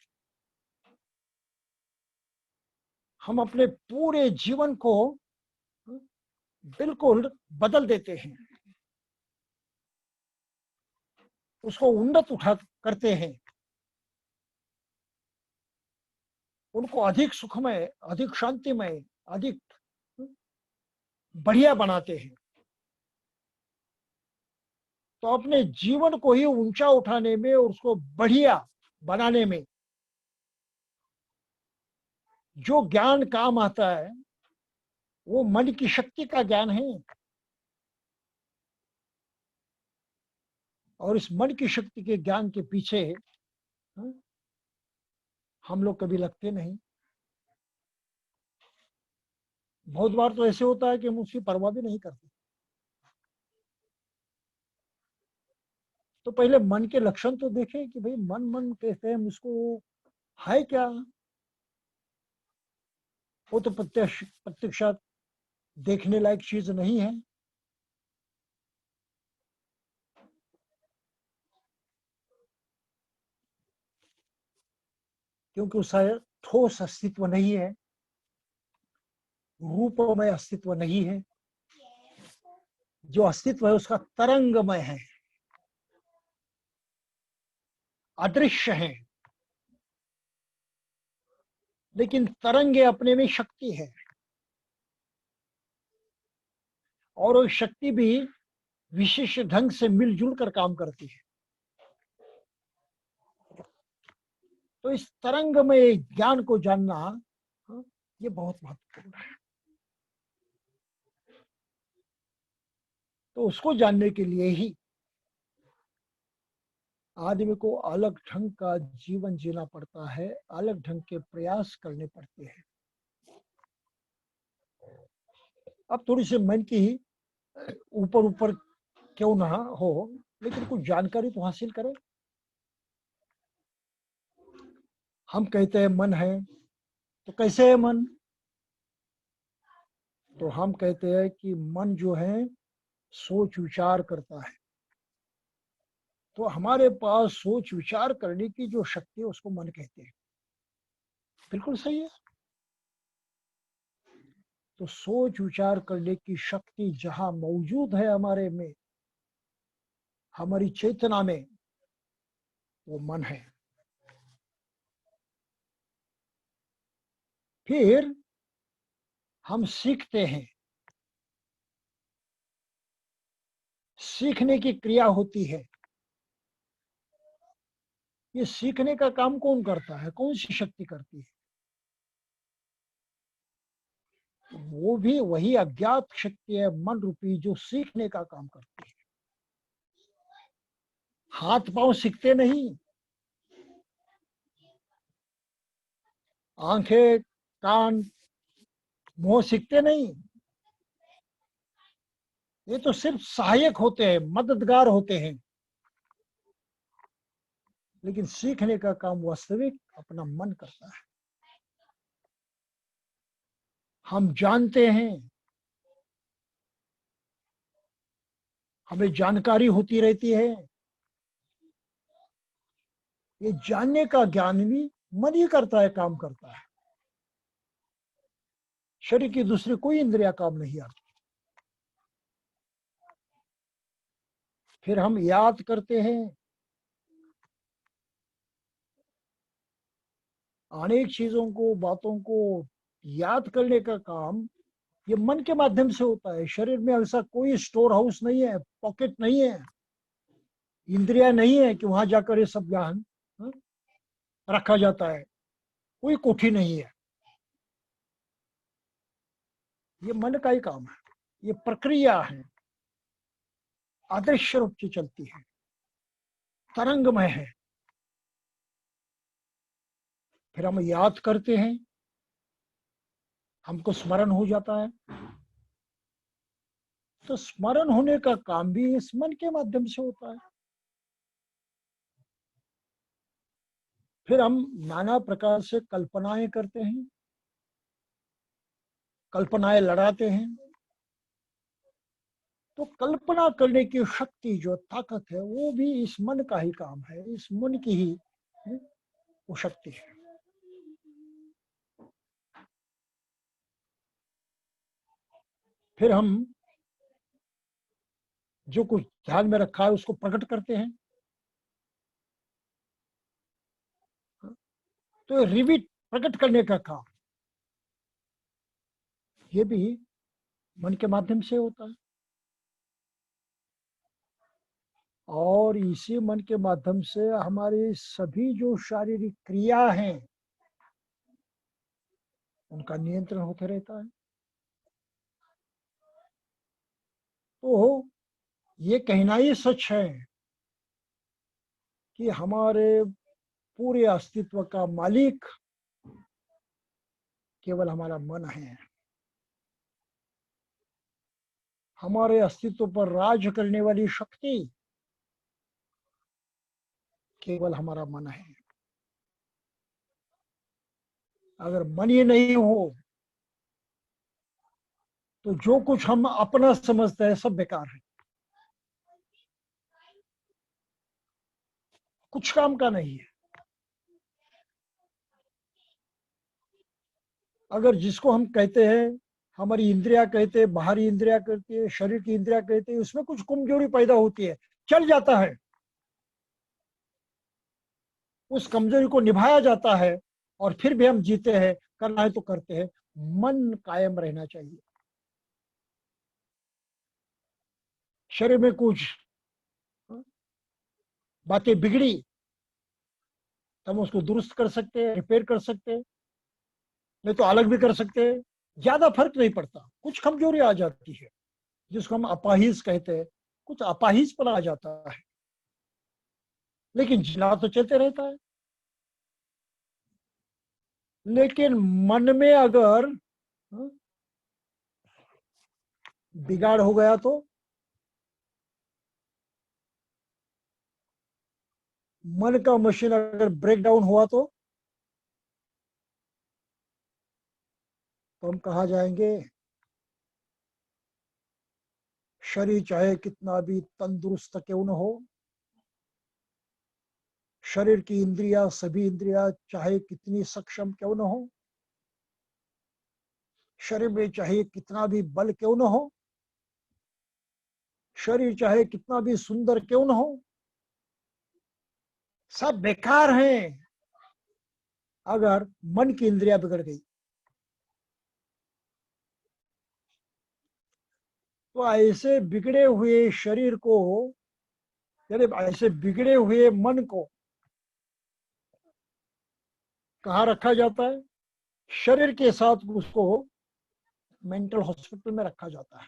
हम अपने पूरे जीवन को बिल्कुल बदल देते हैं, उसको उन्नत उठा करते हैं, उनको अधिक सुखमय, अधिक शांतिमय, अधिक बढ़िया बनाते हैं। तो अपने जीवन को ही ऊंचा उठाने में और उसको बढ़िया बनाने में जो ज्ञान काम आता है वो मन की शक्ति का ज्ञान है। और इस मन की शक्ति के ज्ञान के पीछे हम लोग कभी लगते नहीं। बहुत बार तो ऐसे होता है कि हम उसकी परवाह भी नहीं करते। तो पहले मन के लक्षण तो देखें कि भाई मन मन कहते हैं हम उसको, है क्या? वो तो प्रत्यक्षात देखने लायक चीज नहीं है, क्योंकि उसका ठोस अस्तित्व नहीं है, रूपमय अस्तित्व नहीं है। जो अस्तित्व है उसका तरंगमय है, अदृश्य है। लेकिन तरंगे अपने में शक्ति है, और वो शक्ति भी विशेष ढंग से मिलजुल कर काम करती है। तो इस तरंग में ज्ञान को जानना ये बहुत महत्वपूर्ण है। तो उसको जानने के लिए ही आदमी को अलग ढंग का जीवन जीना पड़ता है, अलग ढंग के प्रयास करने पड़ते हैं। अब थोड़ी सी मन की ही ऊपर ऊपर क्यों ना हो, लेकिन कुछ जानकारी तो हासिल करें। हम कहते हैं मन है, तो कैसे है मन? तो हम कहते हैं कि मन जो है सोच विचार करता है। तो हमारे पास सोच विचार करने की जो शक्ति है उसको मन कहते हैं। बिल्कुल सही है। तो सोच विचार करने की शक्ति जहां मौजूद है हमारे में, हमारी चेतना में, वो मन है। फिर हम सीखते हैं, सीखने की क्रिया होती है। ये सीखने का काम कौन करता है, कौन सी शक्ति करती है? वो भी वही अज्ञात शक्ति है, मन रूपी, जो सीखने का काम करती है। हाथ पांव सीखते नहीं, आंखें, कान, मुंह सीखते नहीं। ये तो सिर्फ सहायक होते हैं, मददगार होते हैं। लेकिन सीखने का काम वास्तविक अपना मन करता है। हम जानते हैं, हमें जानकारी होती रहती है। ये जानने का ज्ञान भी मन ही करता है, काम करता है। शरीर की दूसरी कोई इंद्रिया काम नहीं आती। फिर हम याद करते हैं, अनेक चीजों को, बातों को याद करने का काम ये मन के माध्यम से होता है। शरीर में ऐसा कोई स्टोर हाउस नहीं है, पॉकेट नहीं है, इंद्रिया नहीं है कि वहां जाकर ये सब ज्ञान रखा जाता है। कोई कोठी नहीं है। ये मन का ही काम है, ये प्रक्रिया है, आदर्श रूप से चलती है, तरंगमय है। फिर हम याद करते हैं, हमको स्मरण हो जाता है। तो स्मरण होने का काम भी इस मन के माध्यम से होता है। फिर हम नाना प्रकार से कल्पनाएं करते हैं, कल्पनाएं लड़ाते हैं। तो कल्पना करने की शक्ति, जो ताकत है, वो भी इस मन का ही काम है, इस मन की ही वो शक्ति है। फिर हम जो कुछ ध्यान में रखा है उसको प्रकट करते हैं। तो रिवीट, प्रकट करने का काम, ये भी मन के माध्यम से होता है। और इसी मन के माध्यम से हमारी सभी जो शारीरिक क्रिया हैं उनका नियंत्रण होते रहता है। तो ये कहना ही सच है कि हमारे पूरे अस्तित्व का मालिक केवल हमारा मन है। हमारे अस्तित्व पर राज करने वाली शक्ति केवल हमारा मन है। अगर मन ही नहीं हो तो जो कुछ हम अपना समझते हैं सब बेकार है, कुछ काम का नहीं है। अगर जिसको हम कहते हैं, हमारी इंद्रिया कहते हैं, बाहरी इंद्रिया कहते हैं, शरीर की इंद्रिया कहते हैं, उसमें कुछ कमजोरी पैदा होती है, चल जाता है, उस कमजोरी को निभाया जाता है और फिर भी हम जीते हैं, करना है तो करते हैं। मन कायम रहना चाहिए। शरीर में कुछ बातें बिगड़ी तो हम उसको दुरुस्त कर सकते हैं, रिपेयर कर सकते हैं, नहीं तो अलग भी कर सकते हैं। ज्यादा फर्क नहीं पड़ता। कुछ कमजोरी आ जाती है जिसको हम अपाहिज कहते हैं, कुछ अपाहिज पर आ जाता है, लेकिन जिला तो चलते रहता है। लेकिन मन में अगर बिगाड़ हो गया तो मन का मशीन अगर ब्रेक डाउन हुआ तो हम कहाँ जाएंगे? शरीर चाहे कितना भी तंदुरुस्त क्यों न हो, शरीर की इंद्रिया, सभी इंद्रिया चाहे कितनी सक्षम क्यों न हो, शरीर में चाहे कितना भी बल क्यों न हो, शरीर चाहे कितना भी सुंदर क्यों न हो, सब बेकार हैं अगर मन की इंद्रिया बिगड़ गई। तो ऐसे बिगड़े हुए शरीर को, यानी ऐसे बिगड़े हुए मन को कहाँ रखा जाता है? शरीर के साथ उसको मेंटल हॉस्पिटल में रखा जाता है,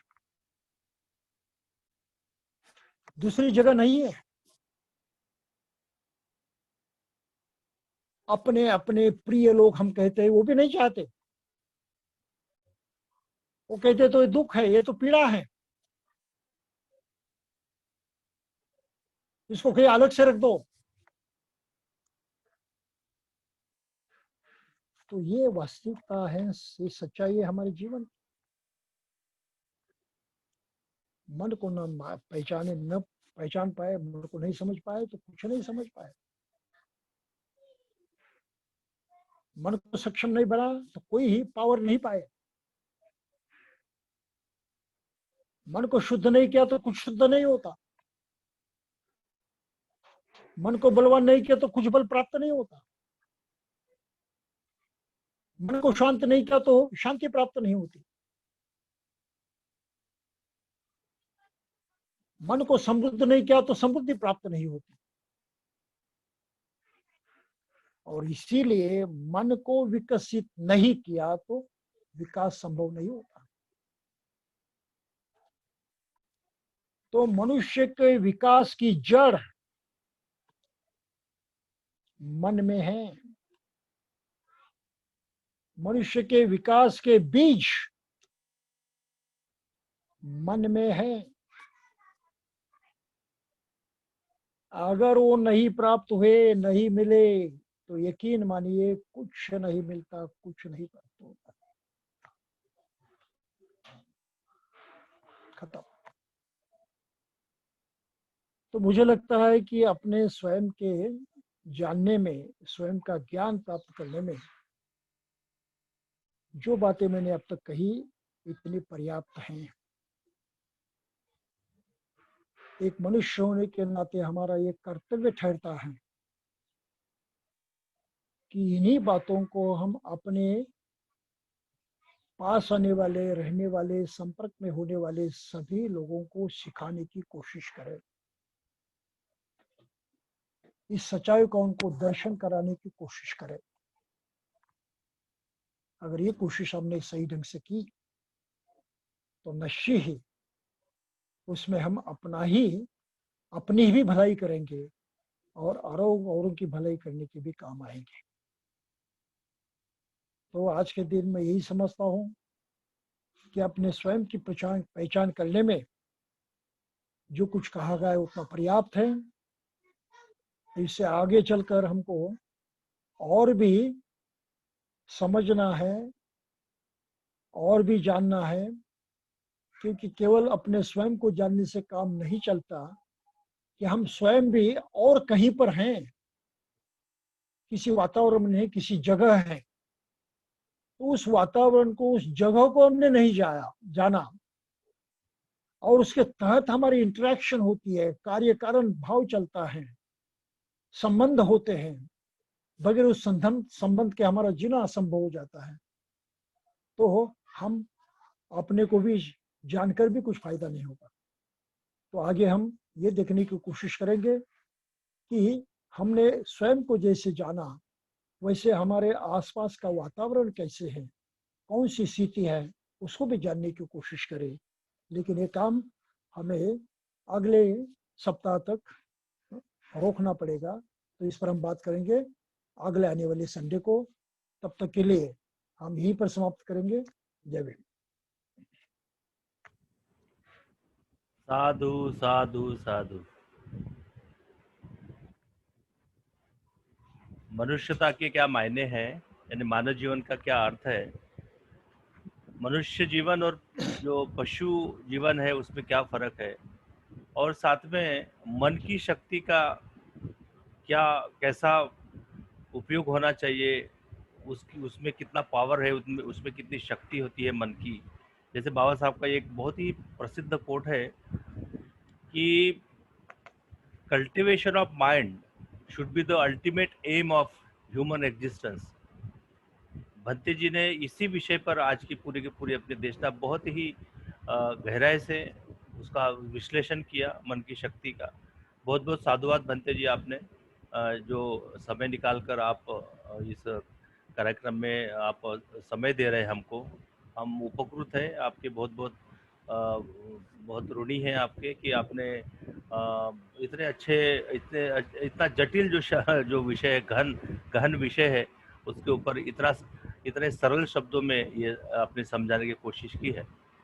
दूसरी जगह नहीं है। अपने अपने प्रिय लोग हम कहते हैं, वो भी नहीं चाहते। वो कहते तो ये दुख है, ये तो पीड़ा है, इसको कहीं अलग से रख दो। तो ये वास्तविकता है, ये सच्चाई है हमारे जीवन। मन को न पहचाने, न पहचान पाए, मन को नहीं समझ पाए तो कुछ नहीं समझ पाए। मन को सक्षम नहीं बना तो कोई ही पावर नहीं पाए। मन को शुद्ध नहीं किया तो कुछ शुद्ध नहीं होता। मन को बलवान नहीं किया तो कुछ बल प्राप्त नहीं होता। मन को शांत नहीं किया तो शांति प्राप्त नहीं होती। मन को समृद्ध नहीं किया तो समृद्धि प्राप्त नहीं होती। और इसीलिए मन को विकसित नहीं किया तो विकास संभव नहीं होता। तो मनुष्य के विकास की जड़ मन में है। मनुष्य के विकास के बीज मन में है। अगर वो नहीं प्राप्त हुए, नहीं मिले, तो यकीन मानिए कुछ नहीं मिलता, कुछ नहीं प्राप्त होता। खत्म। तो मुझे लगता है कि अपने स्वयं के जानने में, स्वयं का ज्ञान प्राप्त करने में जो बातें मैंने अब तक कही इतनी पर्याप्त हैं। एक मनुष्य होने के नाते हमारा ये कर्तव्य ठहरता है कि इन्हीं बातों को हम अपने पास आने वाले, रहने वाले, संपर्क में होने वाले सभी लोगों को सिखाने की कोशिश करें। इस सच्चाई को उनको दर्शन कराने की कोशिश करें। अगर ये कोशिश हमने सही ढंग से की तो निश्चय ही उसमें हम अपनी भी भलाई करेंगे और औरों की भलाई करने के भी काम आएंगे। तो आज के दिन में यही समझता हूँ कि अपने स्वयं की पहचान करने में जो कुछ कहा गया है उतना पर्याप्त है। इससे आगे चलकर हमको और भी समझना है और भी जानना है, क्योंकि केवल अपने स्वयं को जानने से काम नहीं चलता कि हम स्वयं भी और कहीं पर हैं, किसी वातावरण में, किसी जगह है। तो उस वातावरण को, उस जगह को हमने नहीं जाना और उसके तहत हमारी इंटरेक्शन होती है, कार्य कारण भाव चलता है, संबंध होते हैं। बगैर उस संबंध के हमारा जीना असंभव हो जाता है। तो हम अपने को भी जानकर भी कुछ फायदा नहीं होगा। तो आगे हम ये देखने की कोशिश करेंगे कि हमने स्वयं को जैसे जाना वैसे हमारे आसपास का वातावरण कैसे है, कौन सी स्थिति है, उसको भी जानने की कोशिश करें। लेकिन ये काम हमें अगले सप्ताह तक रोकना पड़ेगा। तो इस पर हम बात करेंगे अगले आने वाले संडे को। तब तक के लिए हम यहीं पर समाप्त करेंगे। जय भीम। साधु साधु साधु। मनुष्यता के क्या मायने हैं, यानी मानव जीवन का क्या अर्थ है, मनुष्य जीवन और जो पशु जीवन है उसमें क्या फर्क है, और साथ में मन की शक्ति का क्या, कैसा उपयोग होना चाहिए, उसमें कितना पावर है, उसमें कितनी शक्ति होती है मन की। जैसे बाबा साहब का एक बहुत ही प्रसिद्ध कोट है कि cultivation of mind should be the ultimate aim of human existence. भंते जी ने इसी विषय पर आज की पूरी अपने देश का बहुत ही गहराई से उसका विश्लेषण किया, मन की शक्ति का। बहुत बहुत साधुवाद भंते जी, आपने जो समय निकालकर आप इस कार्यक्रम में आप समय दे रहे हैं हमको। हम उपकृत हैं आपके, बहुत ऋणी हैं आपके कि आपने इतने अच्छे, इतना जटिल जो विषय है, गहन विषय है, उसके ऊपर इतने सरल शब्दों में ये आपने समझाने की कोशिश की है।